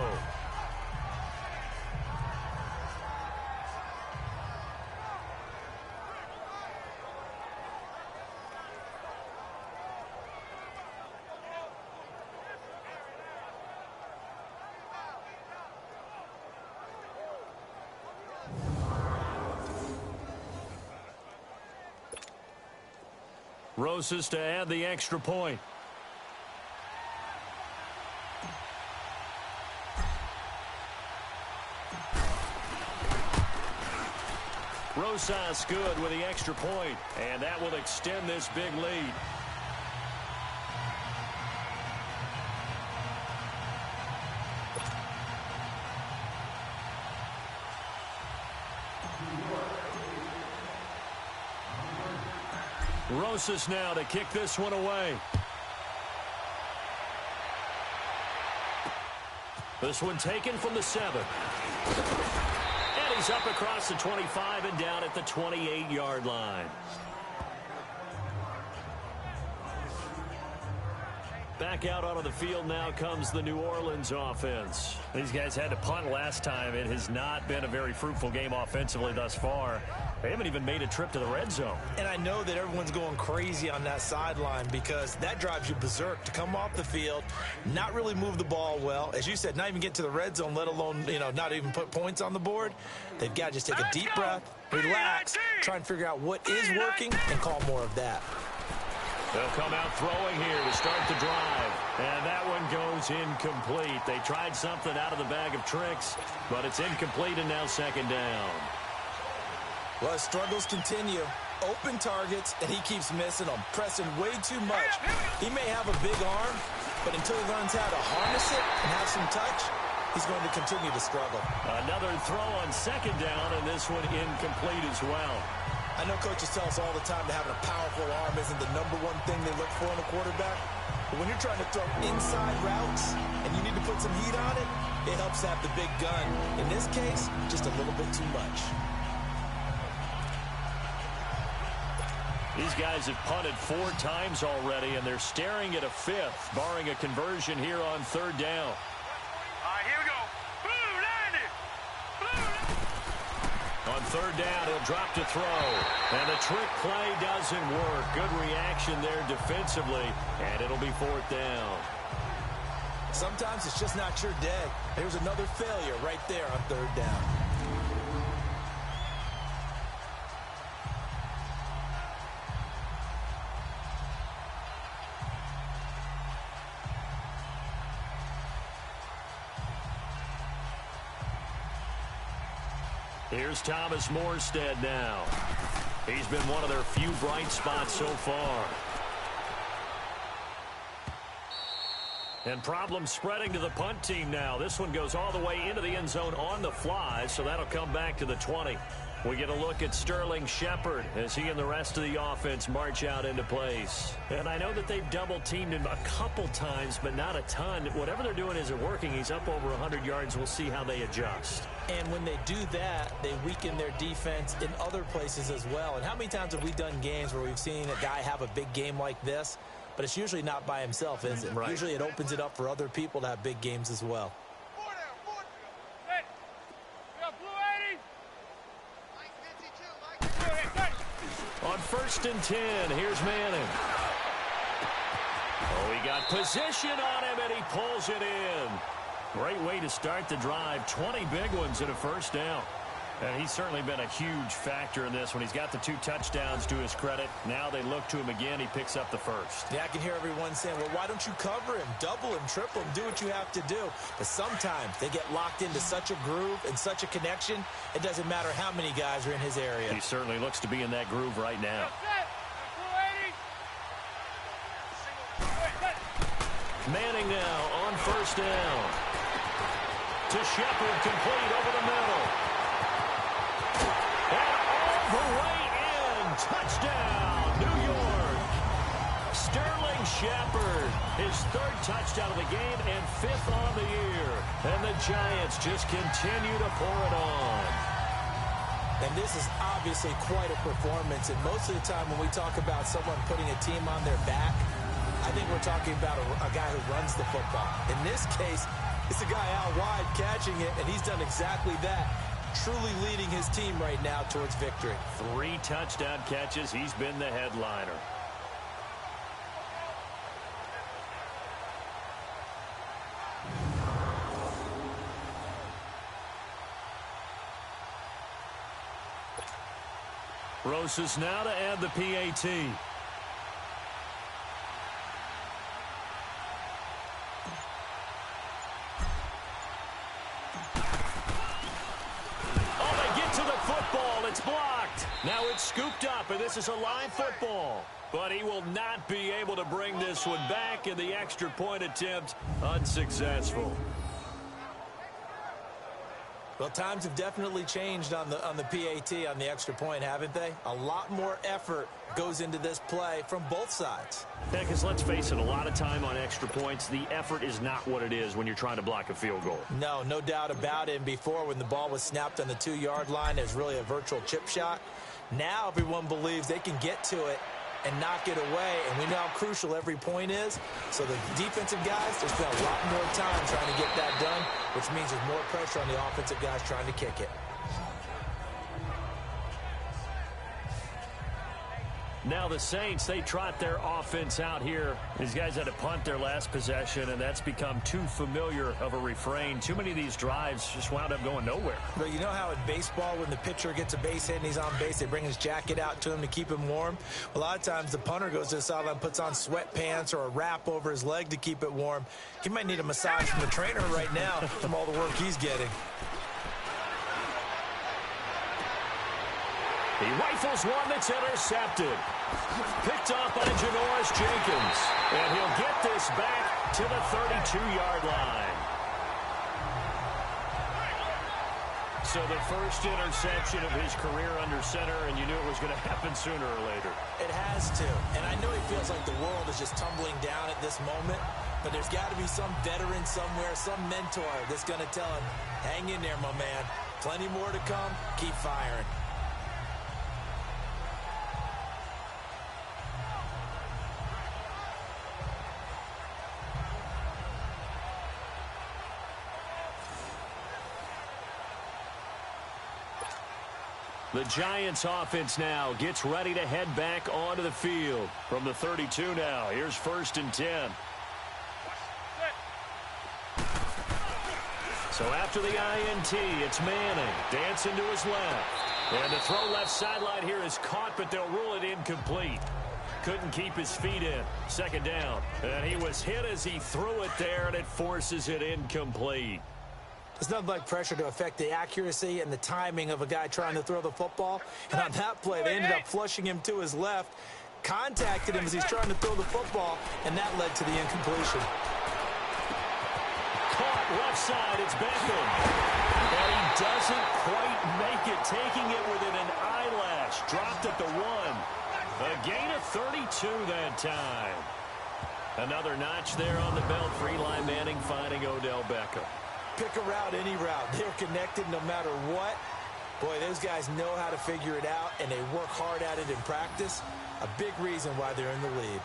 Rosas to add the extra point. Rosas good with the extra point, and that will extend this big lead. Rosas now to kick this one away. This one taken from the 7. And he's up across the 25 and down at the 28-yard line. Back out onto the field now comes the New Orleans offense. These guys had to punt last time. It has not been a very fruitful game offensively thus far. They haven't even made a trip to the red zone. And I know that everyone's going crazy on that sideline because that drives you berserk to come off the field, not really move the ball well. As you said, not even get to the red zone, let alone, not even put points on the board. They've got to just take a deep breath, relax, try and figure out what is working, and call more of that. They'll come out throwing here to start the drive. And that one goes incomplete. They tried something out of the bag of tricks, but it's incomplete and now 2nd down. Well, his struggles continue. Open targets, and he keeps missing them, pressing way too much. He may have a big arm, but until he learns how to harness it and have some touch, he's going to continue to struggle. Another throw on 2nd down, and this one incomplete as well. I know coaches tell us all the time that having a powerful arm isn't the #1 thing they look for in a quarterback. But when you're trying to throw inside routes and you need to put some heat on it, it helps have the big gun. In this case, just a little bit too much. These guys have punted 4 times already, and they're staring at a 5th, barring a conversion here on 3rd down. All right, here we go. Boom, landed. Boom. On 3rd down, he'll drop to throw. And the trick play doesn't work. Good reaction there defensively, and it'll be 4th down. Sometimes it's just not your day. There's another failure right there on 3rd down. Here's Thomas Morstead now. He's been one of their few bright spots so far. And problems spreading to the punt team now. This one goes all the way into the end zone on the fly, so that'll come back to the 20. We get a look at Sterling Shepard as he and the rest of the offense march out into place. And I know that they've double-teamed him a couple times, but not a ton. Whatever they're doing isn't working. He's up over 100 yards. We'll see how they adjust. And when they do that, they weaken their defense in other places as well. And how many times have we done games where we've seen a guy have a big game like this? But it's usually not by himself, is it? Right. Usually it opens it up for other people to have big games as well. Hey, we got blue 80. On 1st and 10, here's Manning. Oh, he got position on him, and he pulls it in. Great way to start the drive. 20 big ones at a 1st down. And he's certainly been a huge factor in this one. He's got the 2 touchdowns to his credit. Now they look to him again. He picks up the 1st. Yeah, I can hear everyone saying, well, why don't you cover him, double him, triple him, do what you have to do. But sometimes they get locked into such a groove and such a connection, it doesn't matter how many guys are in his area. He certainly looks to be in that groove right now. Manning now on 1st down. To Shepard, complete over the middle. And all the way in. Touchdown, New York. Sterling Shepard, his 3rd touchdown of the game and 5th on the year. And the Giants just continue to pour it on. And this is obviously quite a performance. And most of the time when we talk about someone putting a team on their back, I think we're talking about a guy who runs the football. In this case, it's a guy out wide catching it, and he's done exactly that, truly leading his team right now towards victory. 3 touchdown catches. He's been the headliner. Rosas now to add the PAT. It's blocked. Now it's scooped up, and this is a live football. But he will not be able to bring this one back, and the extra point attempt unsuccessful. Well, times have definitely changed on the PAT, on the extra point, haven't they? A lot more effort goes into this play from both sides. Yeah, because let's face it, a lot of time on extra points, the effort is not what it is when you're trying to block a field goal. No doubt about it. And before, when the ball was snapped on the 2-yard line, it was really a virtual chip shot. Now everyone believes they can get to it and knock it away, and we know how crucial every point is. So the defensive guys, there's been a lot more time trying to get that done, which means there's more pressure on the offensive guys trying to kick it. Now the Saints, they trot their offense out here. These guys had to punt their last possession, and that's become too familiar of a refrain. Too many of these drives just wound up going nowhere. But you know how in baseball, when the pitcher gets a base hit and he's on base, they bring his jacket out to him to keep him warm? A lot of times the punter goes to the sideline, puts on sweatpants or a wrap over his leg to keep it warm. He might need a massage from the trainer right now from all the work he's getting. He rifles one that's intercepted. Picked off by Janoris Jenkins. And he'll get this back to the 32-yard line. So the first interception of his career under center, and you knew it was going to happen sooner or later. It has to. And I know he feels like the world is just tumbling down at this moment, but there's got to be some veteran somewhere, some mentor that's going to tell him, hang in there, my man. Plenty more to come. Keep firing. The Giants offense now gets ready to head back onto the field. From the 32 now, here's 1st and 10. So after the INT, it's Manning. Dancing to his left. And the throw left sideline here is caught, but they'll rule it incomplete. Couldn't keep his feet in. 2nd down. And he was hit as he threw it there, and it forces it incomplete. There's nothing like pressure to affect the accuracy and the timing of a guy trying to throw the football. And on that play, they ended up flushing him to his left, contacted him as he's trying to throw the football, and that led to the incompletion. Caught left side, it's Beckham. And he doesn't quite make it, taking it within an eyelash. Dropped at the 1. A gain of 32 that time. Another notch there on the belt for Eli Manning, finding Odell Beckham. Pick a route, any route. They're connected no matter what. Boy, those guys know how to figure it out, and they work hard at it in practice. A big reason why they're in the lead.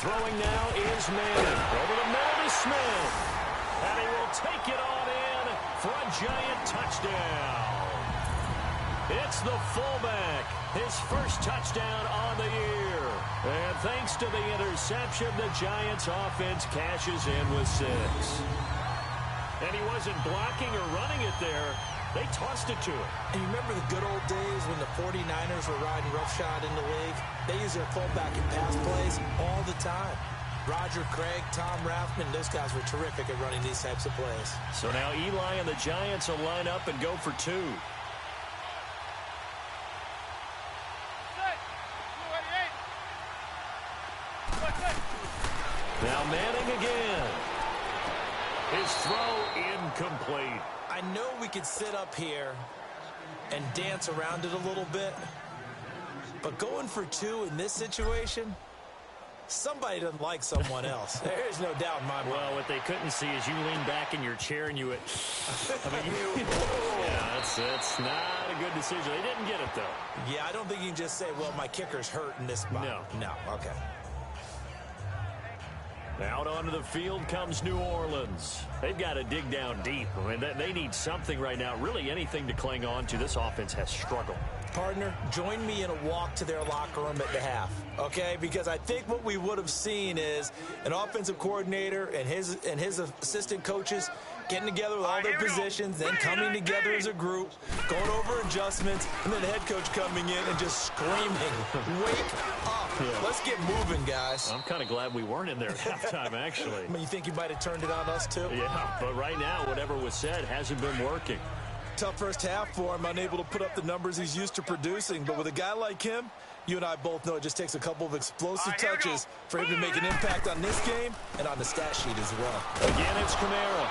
Throwing now is Manning. Over the middle to Smith. And he will take it on in for a Giant touchdown. It's the fullback. His first touchdown on the year. And thanks to the interception, the Giants offense cashes in with 6. And he wasn't blocking or running it there. They tossed it to him. And you remember the good old days when the 49ers were riding roughshod in the league? They use their fullback in pass plays all the time. Roger Craig, Tom Rathman, those guys were terrific at running these types of plays. So now Eli and the Giants will line up and go for 2. Now Manning again. His throw incomplete. I know we could sit up here and dance around it a little bit, but going for 2 in this situation, somebody doesn't like someone else. There's no doubt in my mind. Well, what they couldn't see is you lean back in your chair and you would, yeah, that's not a good decision. They didn't get it, though. Yeah, I don't think you can just say, well, my kicker's hurt in this spot. No, okay. Out onto the field comes New Orleans. They've got to dig down deep. I mean, they need something right now, really anything to cling on to. This offense has struggled. Partner, join me in a walk to their locker room at the half, okay? Because I think what we would have seen is an offensive coordinator and his assistant coaches getting together with all their positions, then coming together as a group, going over adjustments, and then the head coach coming in and just screaming, wake up. Yeah. Let's get moving, guys. I'm kind of glad we weren't in there at halftime, actually. I mean, you think you might have turned it on us, too? Yeah, but right now, whatever was said hasn't been working. Tough first half for him, unable to put up the numbers he's used to producing. But with a guy like him, you and I both know it just takes a couple of explosive touches for him to make an impact on this game and on the stat sheet as well. Again, it's Kamara.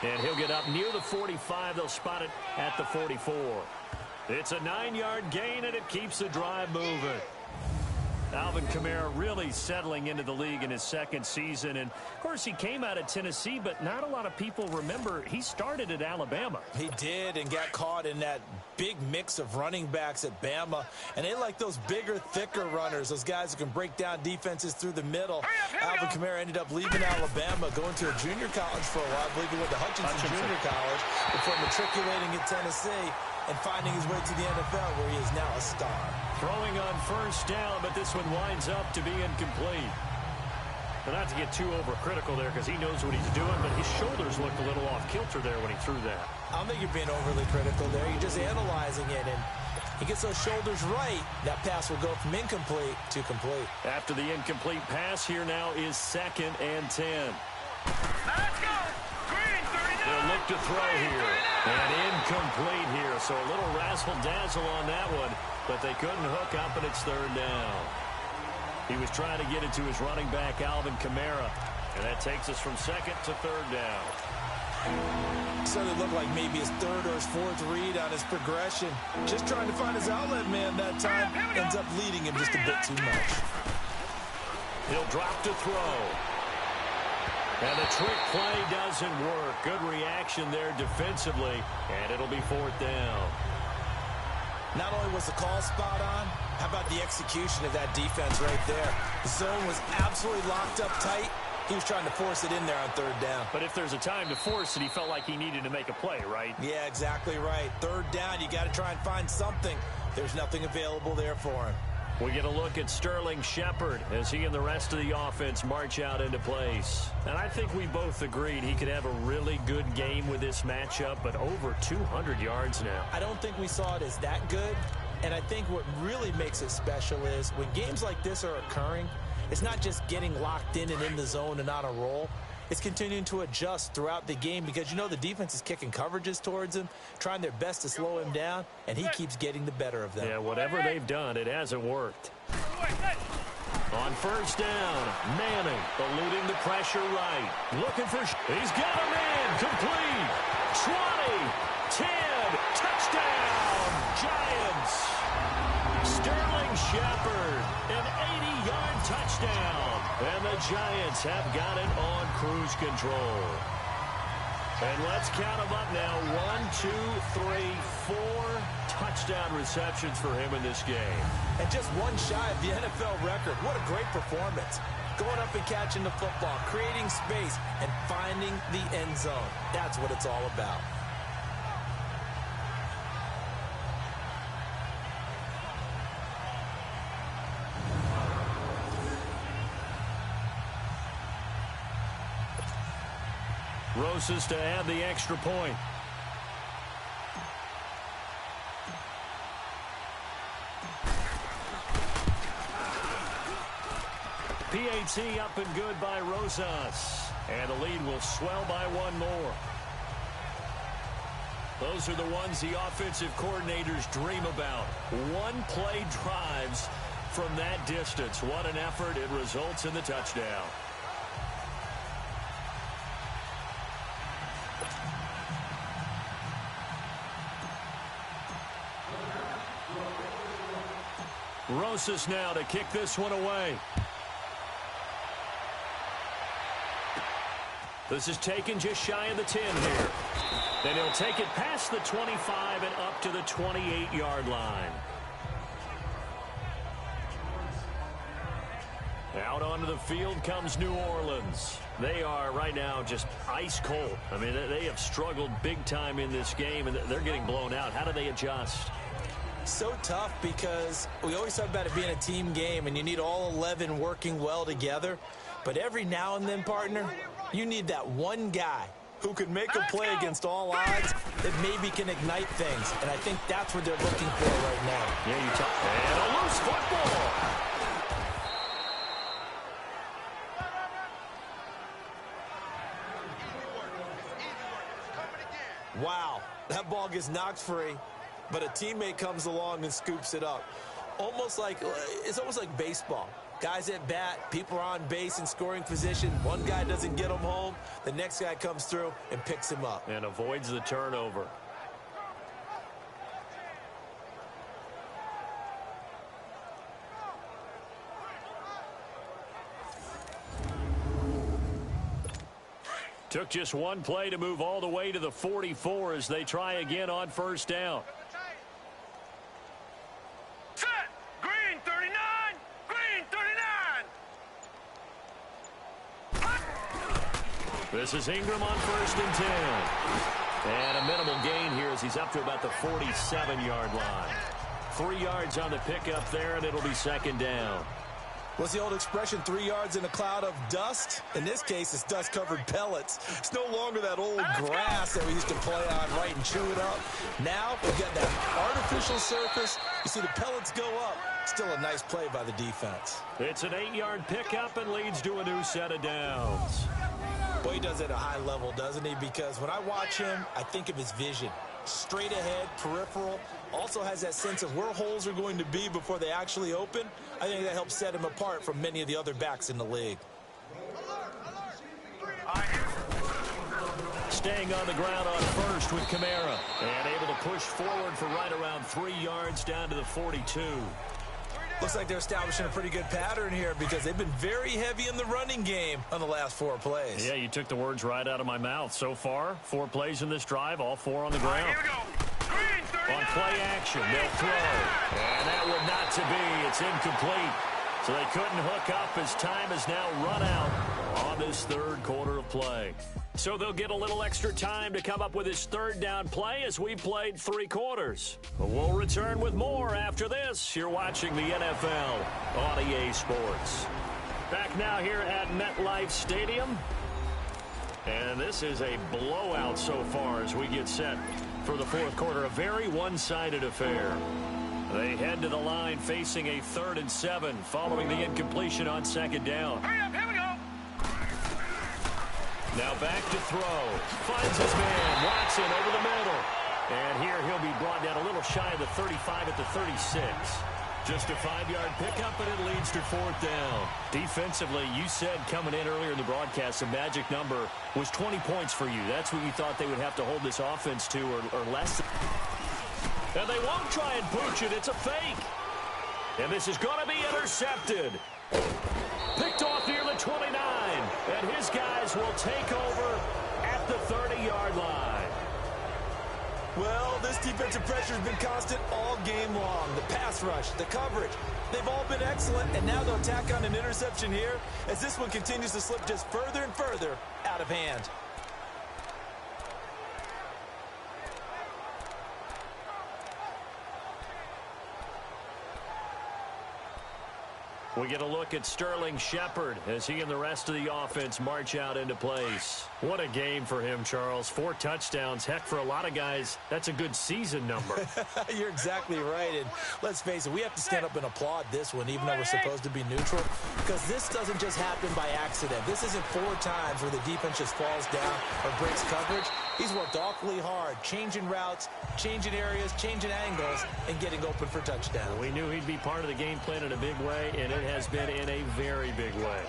And he'll get up near the 45. They'll spot it at the 44. It's a 9-yard gain, and it keeps the drive moving. Alvin Kamara really settling into the league in his 2nd season. And, of course, he came out of Tennessee, but not a lot of people remember he started at Alabama. He did, and got caught in that big mix of running backs at Bama. And they like those bigger, thicker runners, those guys who can break down defenses through the middle. Alvin Kamara ended up leaving Alabama, going to a junior college for a while. I believe he went to Hutchinson Junior College before matriculating at Tennessee and finding his way to the NFL, where he is now a star. Throwing on first down, but this one winds up to be incomplete. But not to get too overcritical there, because he knows what he's doing, but his shoulders looked a little off kilter there when he threw that. I don't think you're being overly critical there. You're just analyzing it, and He gets those shoulders right. That pass will go from incomplete to complete. After the incomplete pass, here now is 2nd and 10. Let's go. Green, 39. They'll look to throw here. And incomplete here. So a little razzle-dazzle on that one, but they couldn't hook up, and it's 3rd down. He was trying to get it to his running back, Alvin Kamara. And that takes us from 2nd to 3rd down. So it looked like maybe his 3rd or his 4th read on his progression. Just trying to find his outlet man that time. Ends up leading him just a bit too much. He'll drop to throw. And the trick play doesn't work. Good reaction there defensively. And it'll be 4th down. Not only was the call spot on, how about the execution of that defense right there? The zone was absolutely locked up tight. He was trying to force it in there on 3rd down. But if there's a time to force it, he felt like he needed to make a play, right? Yeah, exactly right. 3rd down, you got to try and find something. There's nothing available there for him. We get a look at Sterling Shepard as he and the rest of the offense march out into place. And I think we both agreed he could have a really good game with this matchup, but over 200 yards now. I don't think we saw it as that good. And I think what really makes it special is when games like this are occurring, it's not just getting locked in and in the zone and on a roll. It's continuing to adjust throughout the game because, you know, the defense is kicking coverages towards him, trying their best to slow him down, and he keeps getting the better of them. Yeah, whatever they've done, it hasn't worked. On 1st down, Manning eluding the pressure right. Looking for... He's got a man. Complete. 20, 10, touchdown, Giants. Sterling Shepard, an 80-yard touchdown. And the Giants have got it on cruise control. And let's count them up now. 1, 2, 3, 4 touchdown receptions for him in this game. And just one shy of the NFL record. What a great performance. Going up and catching the football, creating space, and finding the end zone. That's what it's all about. Rosas to add the extra point. PAT up and good by Rosas. And the lead will swell by 1 more. Those are the ones the offensive coordinators dream about. One-play drives from that distance. What an effort. It results in the touchdown. Rosas now to kick this one away. This is taken just shy of the 10 here. Then he'll take it past the 25 and up to the 28-yard line. Out onto the field comes New Orleans. They are right now just ice cold. I mean, they have struggled big time in this game, and they're getting blown out. How do they adjust? So tough because we always talk about it being a team game and you need all 11 working well together. But every now and then, partner, you need that one guy who can make a play against all odds that maybe can ignite things. And I think that's what they're looking for right now. Yeah, you talk. And a loose football. Wow, that ball gets knocked free, but a teammate comes along and scoops it up. It's almost like baseball. Guys at bat, people are on base in scoring position. One guy doesn't get him home. The next guy comes through and picks him up. And avoids the turnover. Took just one play to move all the way to the 44 as they try again on 1st down. Set. Green, 39. Green, 39. This is Ingram on 1st and 10. And a minimal gain here as he's up to about the 47-yard line. 3 yards on the pickup there, and it'll be 2nd down. What's the old expression, 3 yards in a cloud of dust? In this case, it's dust-covered pellets. It's no longer that old grass that we used to play on, right, and chew it up. Now, we've got that artificial surface. You see the pellets go up. Still a nice play by the defense. It's an 8-yard pickup and leads to a new set of downs. Boy, he does it at a high level, doesn't he? Because when I watch him, I think of his vision. Straight ahead, peripheral, also has that sense of where holes are going to be before they actually open. I think that helps set him apart from many of the other backs in the league. Staying on the ground on first with Kamara. And able to push forward for right around 3 yards down to the 42. Looks like they're establishing a pretty good pattern here because they've been very heavy in the running game on the last 4 plays. Yeah, you took the words right out of my mouth. So far, 4 plays in this drive, all 4 on the ground. Here we go. Green 39. On play action, they'll throw. And that one not to be. It's incomplete. So they couldn't hook up as time has now run out on this third quarter of play. So they'll get a little extra time to come up with his third down play as we played 3 quarters. We'll return with more after this. You're watching the NFL on EA Sports. Back now here at MetLife Stadium. And this is a blowout so far as we get set for the fourth quarter. A very one-sided affair. They head to the line facing a 3rd and 7 following the incompletion on 2nd down. Hurry up, here we go. Now back to throw. Finds his man. Watson over the middle. And here he'll be brought down a little shy of the 35 at the 36. Just a 5-yard pickup, and it leads to 4th down. Defensively, you said coming in earlier in the broadcast, the magic number was 20 points for you. That's what you thought they would have to hold this offense to or less. And they won't try and pooch it. It's a fake. And this is going to be intercepted. Picked off near the 29. And his guys will take over at the 30-yard line. Well, this defensive pressure has been constant all game long. The pass rush, the coverage, they've all been excellent, and now they'll tack on an interception here as this one continues to slip just further and further out of hand. We get a look at Sterling Shepard as he and the rest of the offense march out into place. What a game for him, Charles. 4 touchdowns. Heck, for a lot of guys, that's a good season number. You're exactly right. And let's face it, we have to stand up and applaud this one, even though we're supposed to be neutral, because this doesn't just happen by accident. This isn't 4 times where the defense just falls down or breaks coverage. He's worked awfully hard, changing routes, changing areas, changing angles, and getting open for touchdowns. We knew he'd be part of the game plan in a big way, and it has been in a very big way.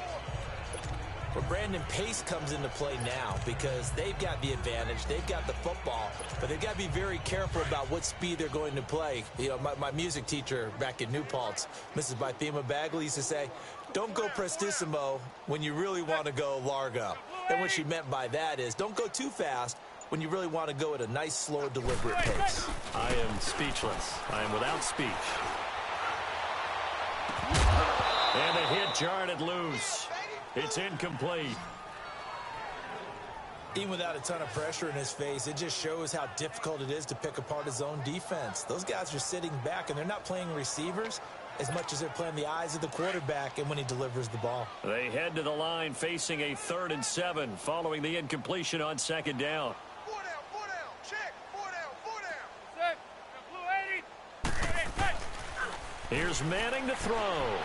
But Brandon, pace comes into play now because they've got the advantage. They've got the football, but they've got to be very careful about what speed they're going to play. You know, my music teacher back in New Paltz, Mrs. Bythema Bagley, used to say, don't go prestissimo when you really want to go largo. And what she meant by that is don't go too fast when you really want to go at a nice, slow, deliberate pace. I am speechless. I am without speech. And the hit jarred it loose. It's incomplete. Even without a ton of pressure in his face, it just shows how difficult it is to pick apart his own defense. Those guys are sitting back, and they're not playing receivers as much as they're playing the eyes of the quarterback and when he delivers the ball. They head to the line facing a 3rd and 7 following the incompletion on 2nd down. 4 down, 4 down. Check. 4 down, 4 down. Set. Blue 80. Here's Manning to throw.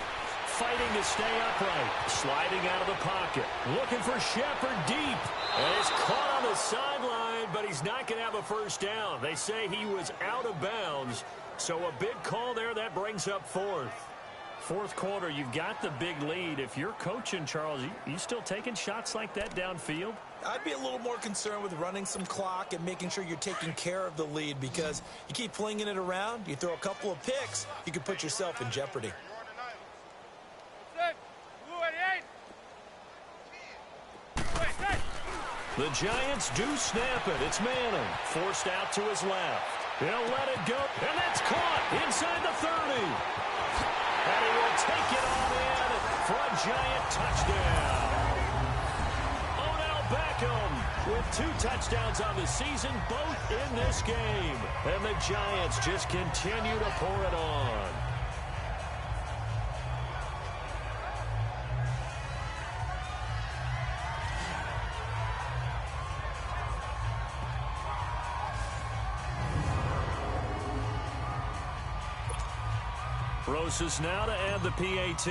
Fighting to stay upright. Sliding out of the pocket. Looking for Shepard deep. And it's caught on the sideline, but he's not going to have a 1st down. They say he was out of bounds. So a big call there. That brings up 4th. 4th quarter, you've got the big lead. If you're coaching, Charles, you still taking shots like that downfield? I'd be a little more concerned with running some clock and making sure you're taking care of the lead, because you keep flinging it around, you throw a couple of picks, you can put yourself in jeopardy. The Giants do snap it. It's Manning. Forced out to his left. He'll let it go. And that's caught inside the 30. And he will take it on in for a Giant touchdown. Odell Beckham with 2 touchdowns on the season, both in this game. And the Giants just continue to pour it on. Rosas now to add the PAT.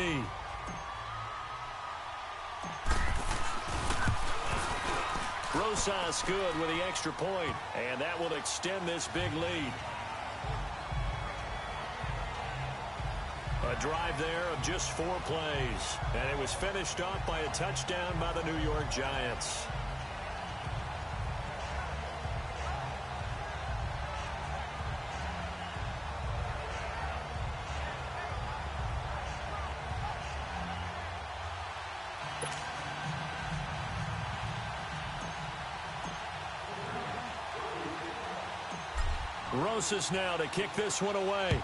Rosas good with the extra point, and that will extend this big lead. A drive there of just 4 plays, and it was finished off by a touchdown by the New York Giants. Rosas now to kick this one away.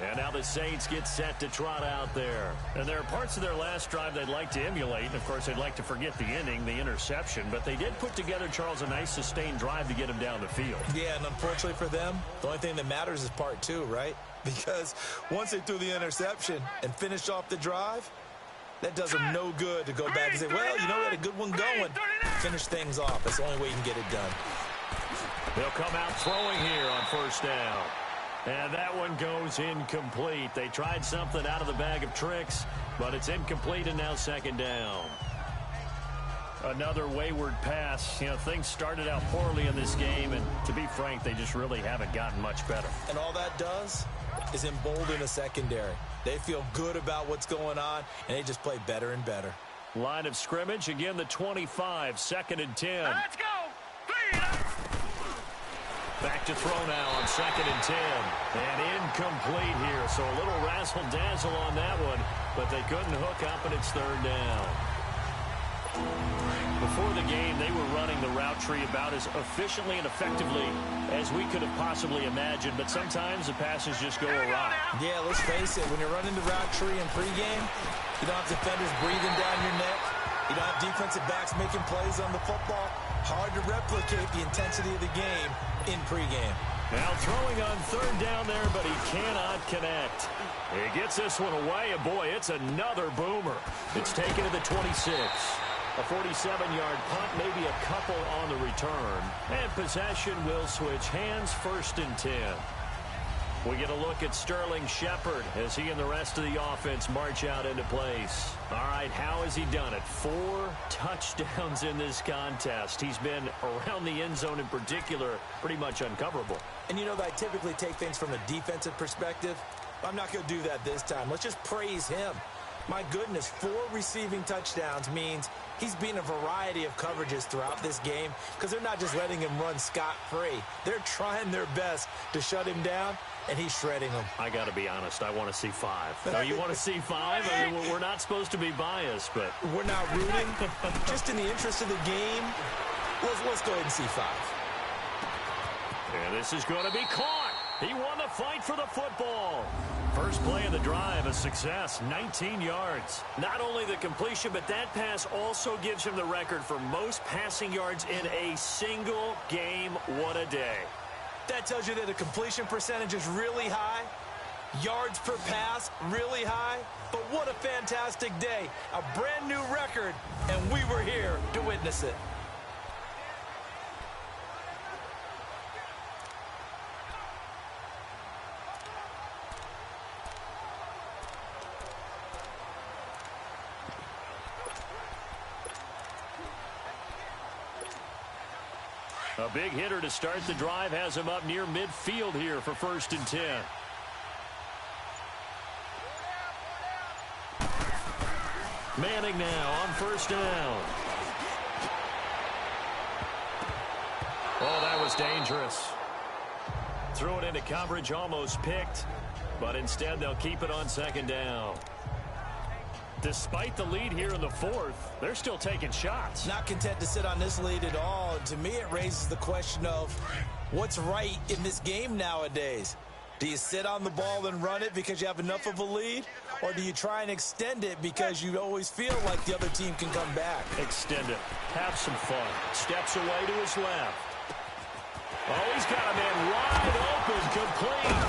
And now the Saints get set to trot out there. And there are parts of their last drive they'd like to emulate. And, of course, they'd like to forget the inning, the interception. But they did put together, Charles, a nice sustained drive to get him down the field. Yeah, and unfortunately for them, the only thing that matters is part 2, right? Because once they threw the interception and finished off the drive, that does them no good to go back and say, well, you know, we had a good one going. Finish things off. That's the only way you can get it done. They'll come out throwing here on first down. And that one goes incomplete. They tried something out of the bag of tricks, but it's incomplete and now second down. Another wayward pass. You know, things started out poorly in this game, and to be frank, they just really haven't gotten much better. And all that does is embolden the secondary. They feel good about what's going on, and they just play better and better. Line of scrimmage, again the 25, 2nd and 10. Let's go. Back to throw now on 2nd and 10. And incomplete here, so a little razzle-dazzle on that one, but they couldn't hook up, and it's 3rd down. Before the game, they were running the route tree about as efficiently and effectively as we could have possibly imagined, but sometimes the passes just go awry. Yeah, let's face it, when you're running the route tree in pregame, you don't have defenders breathing down your neck. You don't have defensive backs making plays on the football. Hard to replicate the intensity of the game in pregame. Now throwing on 3rd down there, but he cannot connect. He gets this one away, and boy, it's another boomer. It's taken to the 26. A 47-yard punt, maybe a couple on the return. And possession will switch hands, 1st and 10. We get a look at Sterling Shepard as he and the rest of the offense march out into place. All right, how has he done it? 4 touchdowns in this contest. He's been around the end zone in particular, pretty much uncoverable. And you know that I typically take things from a defensive perspective. I'm not going to do that this time. Let's just praise him. My goodness, 4 receiving touchdowns means he's been a variety of coverages throughout this game because they're not just letting him run scot-free. They're trying their best to shut him down, and he's shredding them. I got to be honest, I want to see 5. No, you want to see 5? I mean, we're not supposed to be biased, but... We're not rooting. Just in the interest of the game, let's go ahead and see 5. And this is going to be caught. He won the fight for the football. First play of the drive, a success, 19 yards. Not only the completion, but that pass also gives him the record for most passing yards in a single game. What a day. That tells you that the completion percentage is really high. Yards per pass, really high. But what a fantastic day. A brand new record, and we were here to witness it. A big hitter to start the drive has him up near midfield here for 1st and 10. Manning now on 1st down. Oh, that was dangerous. Threw it into coverage, almost picked, but instead they'll keep it on 2nd down. Despite the lead here in the 4th, they're still taking shots. Not content to sit on this lead at all. To me, it raises the question of what's right in this game nowadays. Do you sit on the ball and run it because you have enough of a lead? Or do you try and extend it because you always feel like the other team can come back? Extend it. Have some fun. Steps away to his left. Oh, he's got a man wide open, complete.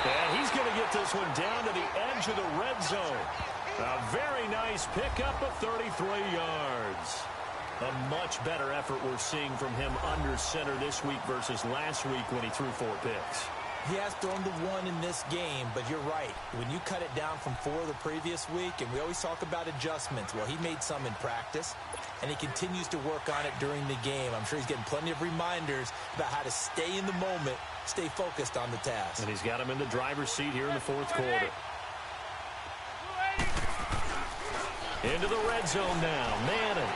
And he's going to get this one down to the edge of the red zone. A very nice pickup of 33 yards. A much better effort we're seeing from him under center this week versus last week when he threw 4 picks. He has thrown the 1 in this game, but you're right. When you cut it down from 4 the previous week, and we always talk about adjustments, well, he made some in practice, and he continues to work on it during the game. I'm sure he's getting plenty of reminders about how to stay in the moment, stay focused on the task. And he's got him in the driver's seat here in the 4th quarter. Into the red zone now, Madden.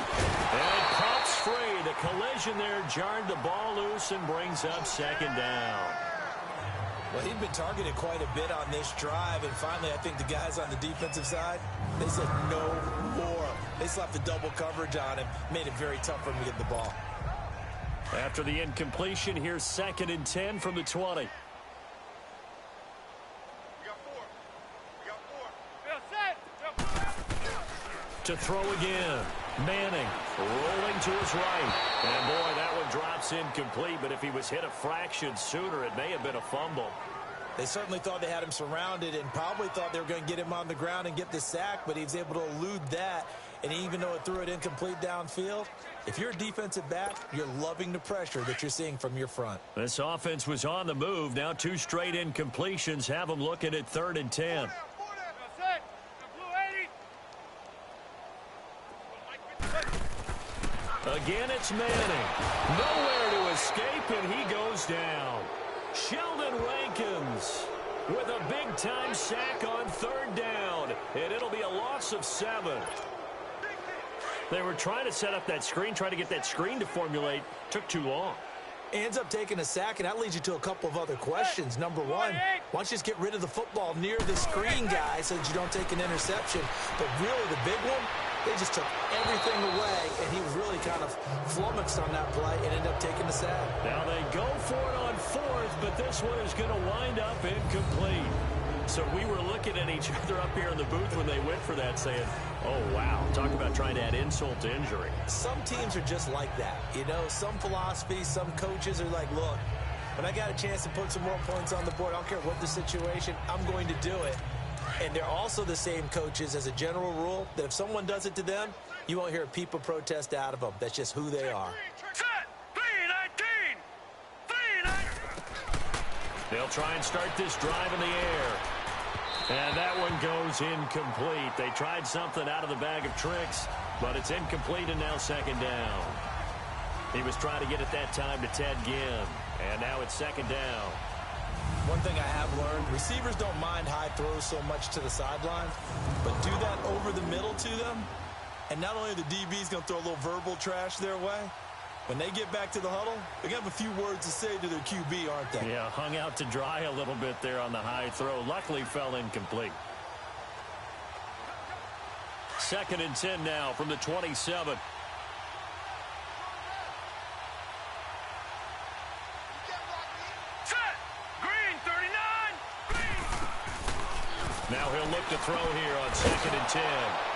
And it pops free. The collision there jarred the ball loose and brings up 2nd down. Well, he'd been targeted quite a bit on this drive, and finally I think the guys on the defensive side, they said no more. They slapped the double coverage on him, made it very tough for him to get the ball. After the incompletion, here's 2nd and 10 from the 20. To throw again. Manning rolling to his right. And, boy, that one drops incomplete. But if he was hit a fraction sooner, it may have been a fumble. They certainly thought they had him surrounded and probably thought they were going to get him on the ground and get the sack, but he was able to elude that. And even though it threw it incomplete downfield, if you're a defensive back, you're loving the pressure that you're seeing from your front. This offense was on the move. Now 2 straight incompletions have them looking at 3rd and 10. Again, it's Manning. Nowhere to escape, and he goes down. Sheldon Rankins with a big-time sack on 3rd down, and it'll be a loss of 7. They were trying to set up that screen, trying to get that screen to formulate. Took too long. Ends up taking a sack, and that leads you to a couple of other questions. Number one, why don't you just get rid of the football near the screen guy so that you don't take an interception? But really, the big one, they just took everything away, and he was really kind of flummoxed on that play and ended up taking the sack. Now they go for it on 4th, but this one is going to wind up incomplete. So we were looking at each other up here in the booth when they went for that saying, oh, wow, talk about trying to add insult to injury. Some teams are just like that. You know, some philosophies, some coaches are like, look, when I got a chance to put some more points on the board, I don't care what the situation, I'm going to do it. And they're also the same coaches as a general rule that if someone does it to them, you won't hear a peep of protest out of them. That's just who they are. They'll try and start this drive in the air. And that one goes incomplete. They tried something out of the bag of tricks, but it's incomplete and now 2nd down. He was trying to get it that time to Ted Ginn. And now it's 2nd down. One thing I have learned, receivers don't mind high throws so much to the sideline, but do that over the middle to them, and not only are the DBs going to throw a little verbal trash their way, when they get back to the huddle, they're going to have a few words to say to their QB, aren't they? Yeah, hung out to dry a little bit there on the high throw. Luckily fell incomplete. 2nd and 10 now from the 27. Now he'll look to throw here on 2nd and 10.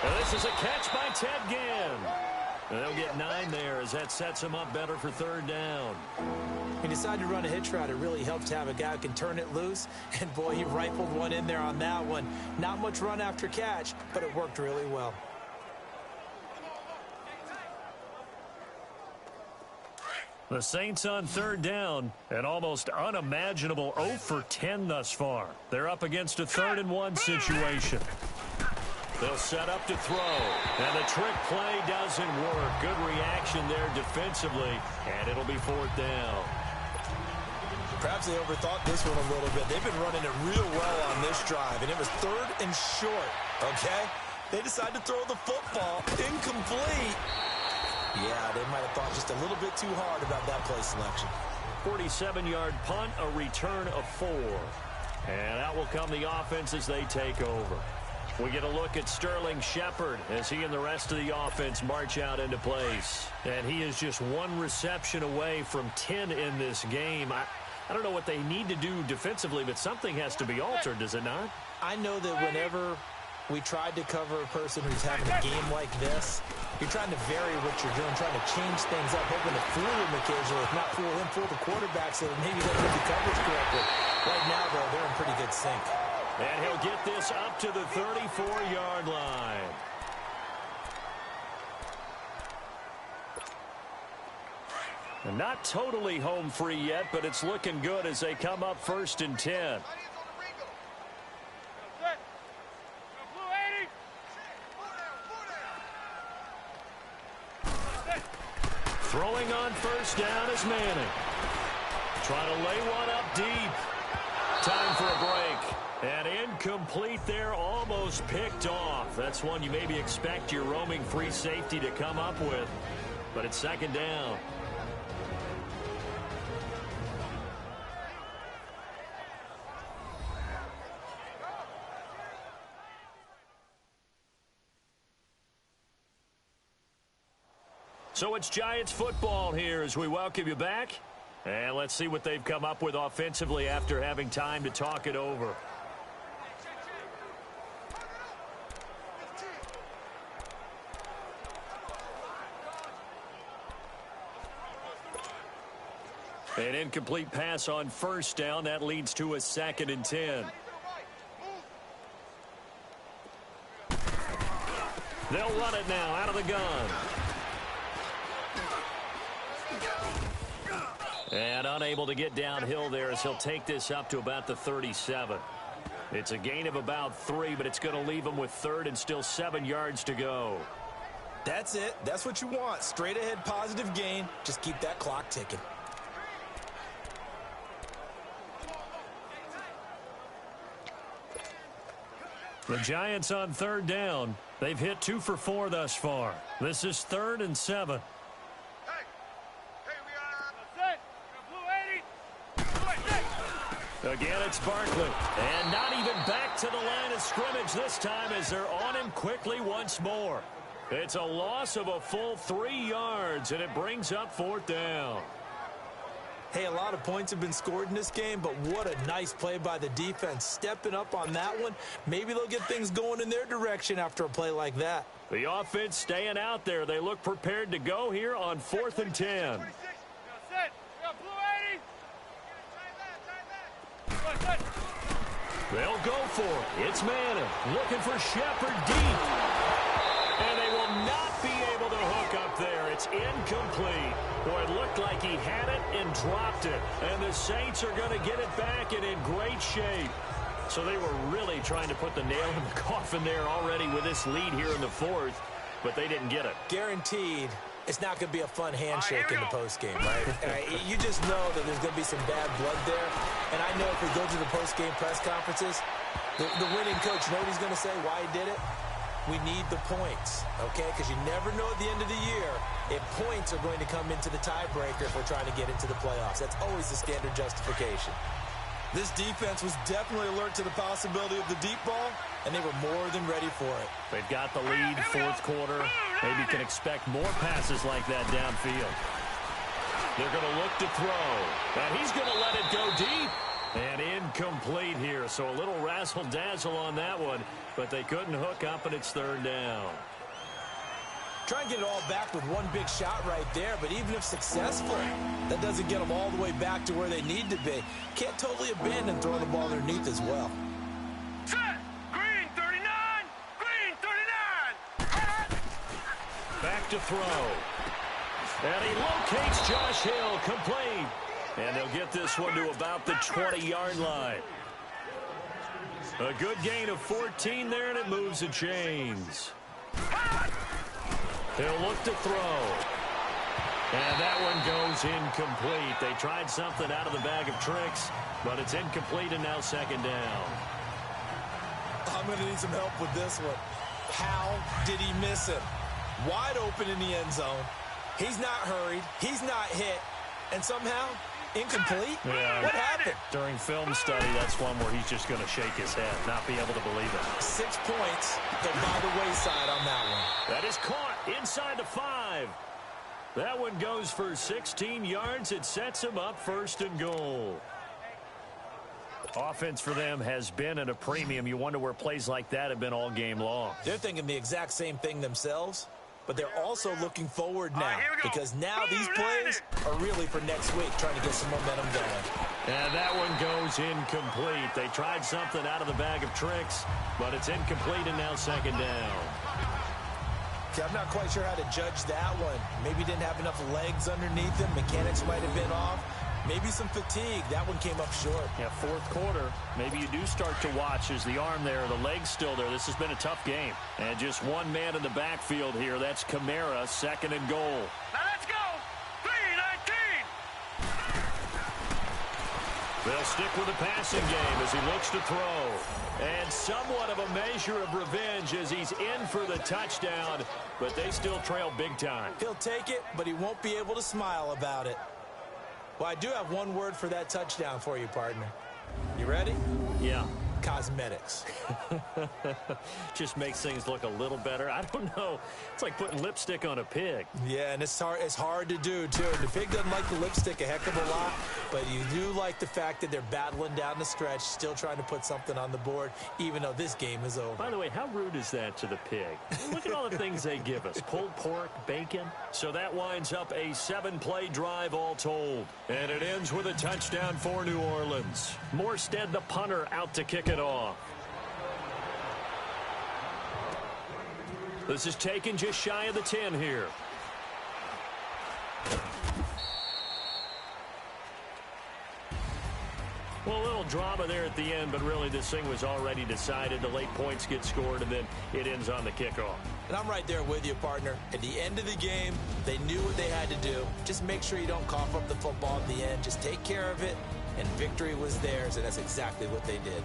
And this is a catch by Ted Ginn. And they'll get 9 there as that sets him up better for 3rd down. He decided to run a hitch route. It really helped to have a guy who can turn it loose. And, boy, he rifled one in there on that one. Not much run after catch, but it worked really well. The Saints on 3rd down, an almost unimaginable 0 for 10 thus far. They're up against a 3rd and 1 situation. They'll set up to throw, and the trick play doesn't work. Good reaction there defensively, and it'll be 4th down. Perhaps they overthought this one a little bit. They've been running it real well on this drive, and it was 3rd and short, okay? They decided to throw the football incomplete. Yeah, they might have thought just a little bit too hard about that play selection. 47-yard punt, a return of 4. And out will come the offense as they take over. We get a look at Sterling Shepard as he and the rest of the offense march out into place. And he is just 1 reception away from 10 in this game. I don't know what they need to do defensively, but something has to be altered, does it not? I know that whenever we tried to cover a person who's having a game like this, you're trying to vary what you're doing, trying to change things up, hoping to fool him occasionally. If not fool him, fool the quarterback so that maybe they'll do the coverage correctly. Right now, though, they're in pretty good sync. And he'll get this up to the 34-yard line. And not totally home free yet, but it's looking good as they come up 1st and 10. Throwing on 1st down is Manning. Trying to lay one up deep. Time for a break. And incomplete there, almost picked off. That's one you maybe expect your roaming free safety to come up with. But it's 2nd down. So it's Giants football here as we welcome you back. And let's see what they've come up with offensively after having time to talk it over. An incomplete pass on 1st down. That leads to a 2nd and 10. They'll run it now out of the gun. And unable to get downhill there as he'll take this up to about the 37. It's a gain of about 3, but it's going to leave him with 3rd and still 7 yards to go. That's it. That's what you want. Straight ahead positive gain. Just keep that clock ticking. The Giants on 3rd down. They've hit 2 for 4 thus far. This is 3rd and 7. Again, it's Barkley. And not even back to the line of scrimmage this time as they're on him quickly once more. It's a loss of a full 3 yards, and it brings up 4th down. Hey, a lot of points have been scored in this game, but what a nice play by the defense. Stepping up on that one. Maybe they'll get things going in their direction after a play like that. The offense staying out there. They look prepared to go here on 4th and 10. They'll go for it. It's Manning looking for Shepard deep. And they will not be able to hook up there. It's incomplete. Boy, it looked like he had it and dropped it. And the Saints are going to get it back and in great shape. So they were really trying to put the nail in the coffin there already with this lead here in the 4th. But they didn't get it. Guaranteed. It's not going to be a fun handshake in the postgame, right? You just know that there's going to be some bad blood there. And I know if we go to the postgame press conferences, the winning coach, you know what he's going to say, why he did it? We need the points, okay? Because you never know at the end of the year if points are going to come into the tiebreaker if we're trying to get into the playoffs. That's always the standard justification. This defense was definitely alert to the possibility of the deep ball, and they were more than ready for it. They've got the lead, 4th quarter. Maybe can expect more passes like that downfield. They're going to look to throw, and he's going to let it go deep. And incomplete here, so a little razzle-dazzle on that one, but they couldn't hook up, and it's 3rd down. Try and get it all back with one big shot right there, but even if successful, that doesn't get them all the way back to where they need to be. Can't totally abandon throwing the ball underneath as well. Set! Green 39! Green 39! Back to throw. And he locates Josh Hill, complete. And they'll get this one to about the 20-yard line. A good gain of 14 there, and it moves the chains. They'll look to throw. And that one goes incomplete. They tried something out of the bag of tricks, but it's incomplete and now 2nd down. I'm going to need some help with this one. How did he miss him? Wide open in the end zone. He's not hurried. He's not hit. And somehow, incomplete? Yeah. What happened? During film study, that's one where he's just going to shake his head, not be able to believe it. 6 points go by the wayside on that one. That is caught inside the 5. That one goes for 16 yards. It sets him up 1st and goal. Offense for them has been at a premium. You wonder where plays like that have been all game long. They're thinking the exact same thing themselves. but they're also looking forward now because now these plays are really for next week, trying to get some momentum going. And that one goes incomplete. They tried something out of the bag of tricks, but it's incomplete and now second down. Okay, I'm not quite sure how to judge that one. Maybe didn't have enough legs underneath him. Mechanics might have been off. Maybe some fatigue. That one came up short. Yeah, fourth quarter. Maybe you do start to watch as the arm there, the leg's still there. This has been a tough game. And just one man in the backfield here. That's Kamara, second and goal. Now let's go. 3-19. They'll stick with the passing game as he looks to throw. And somewhat of a measure of revenge as he's in for the touchdown, but they still trail big time. He'll take it, but he won't be able to smile about it. Well, I do have one word for that touchdown for you, partner. You ready? Yeah. Cosmetics. Just makes things look a little better. I don't know. It's like putting lipstick on a pig. Yeah, and it's hard to do, too. And the pig doesn't like the lipstick a heck of a lot, but you do like the fact that they're battling down the stretch, still trying to put something on the board, even though this game is over. By the way, how rude is that to the pig? Look at all the things they give us. Pulled pork, bacon. So that winds up a 7-play drive all told. And it ends with a touchdown for New Orleans. Morstead, the punter, out to kick it off. This is taken just shy of the 10 here. Well, a little drama there at the end, but really this thing was already decided. The late points get scored, and then it ends on the kickoff. And I'm right there with you, partner. At the end of the game, they knew what they had to do. Just make sure you don't cough up the football at the end. Just take care of it, and victory was theirs, and that's exactly what they did.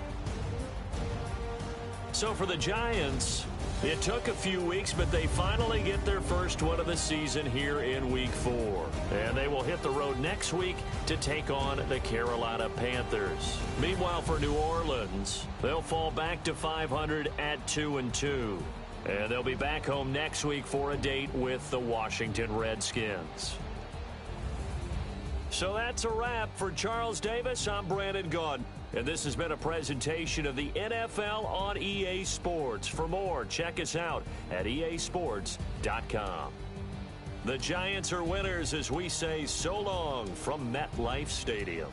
So for the Giants, it took a few weeks, but they finally get their first one of the season here in Week 4. And they will hit the road next week to take on the Carolina Panthers. Meanwhile, for New Orleans, they'll fall back to 500 at 2-2. And they'll be back home next week for a date with the Washington Redskins. So that's a wrap. For Charles Davis, I'm Brandon Gaudin. And this has been a presentation of the NFL on EA Sports. For more, check us out at easports.com. The Giants are winners as we say so long from MetLife Stadium.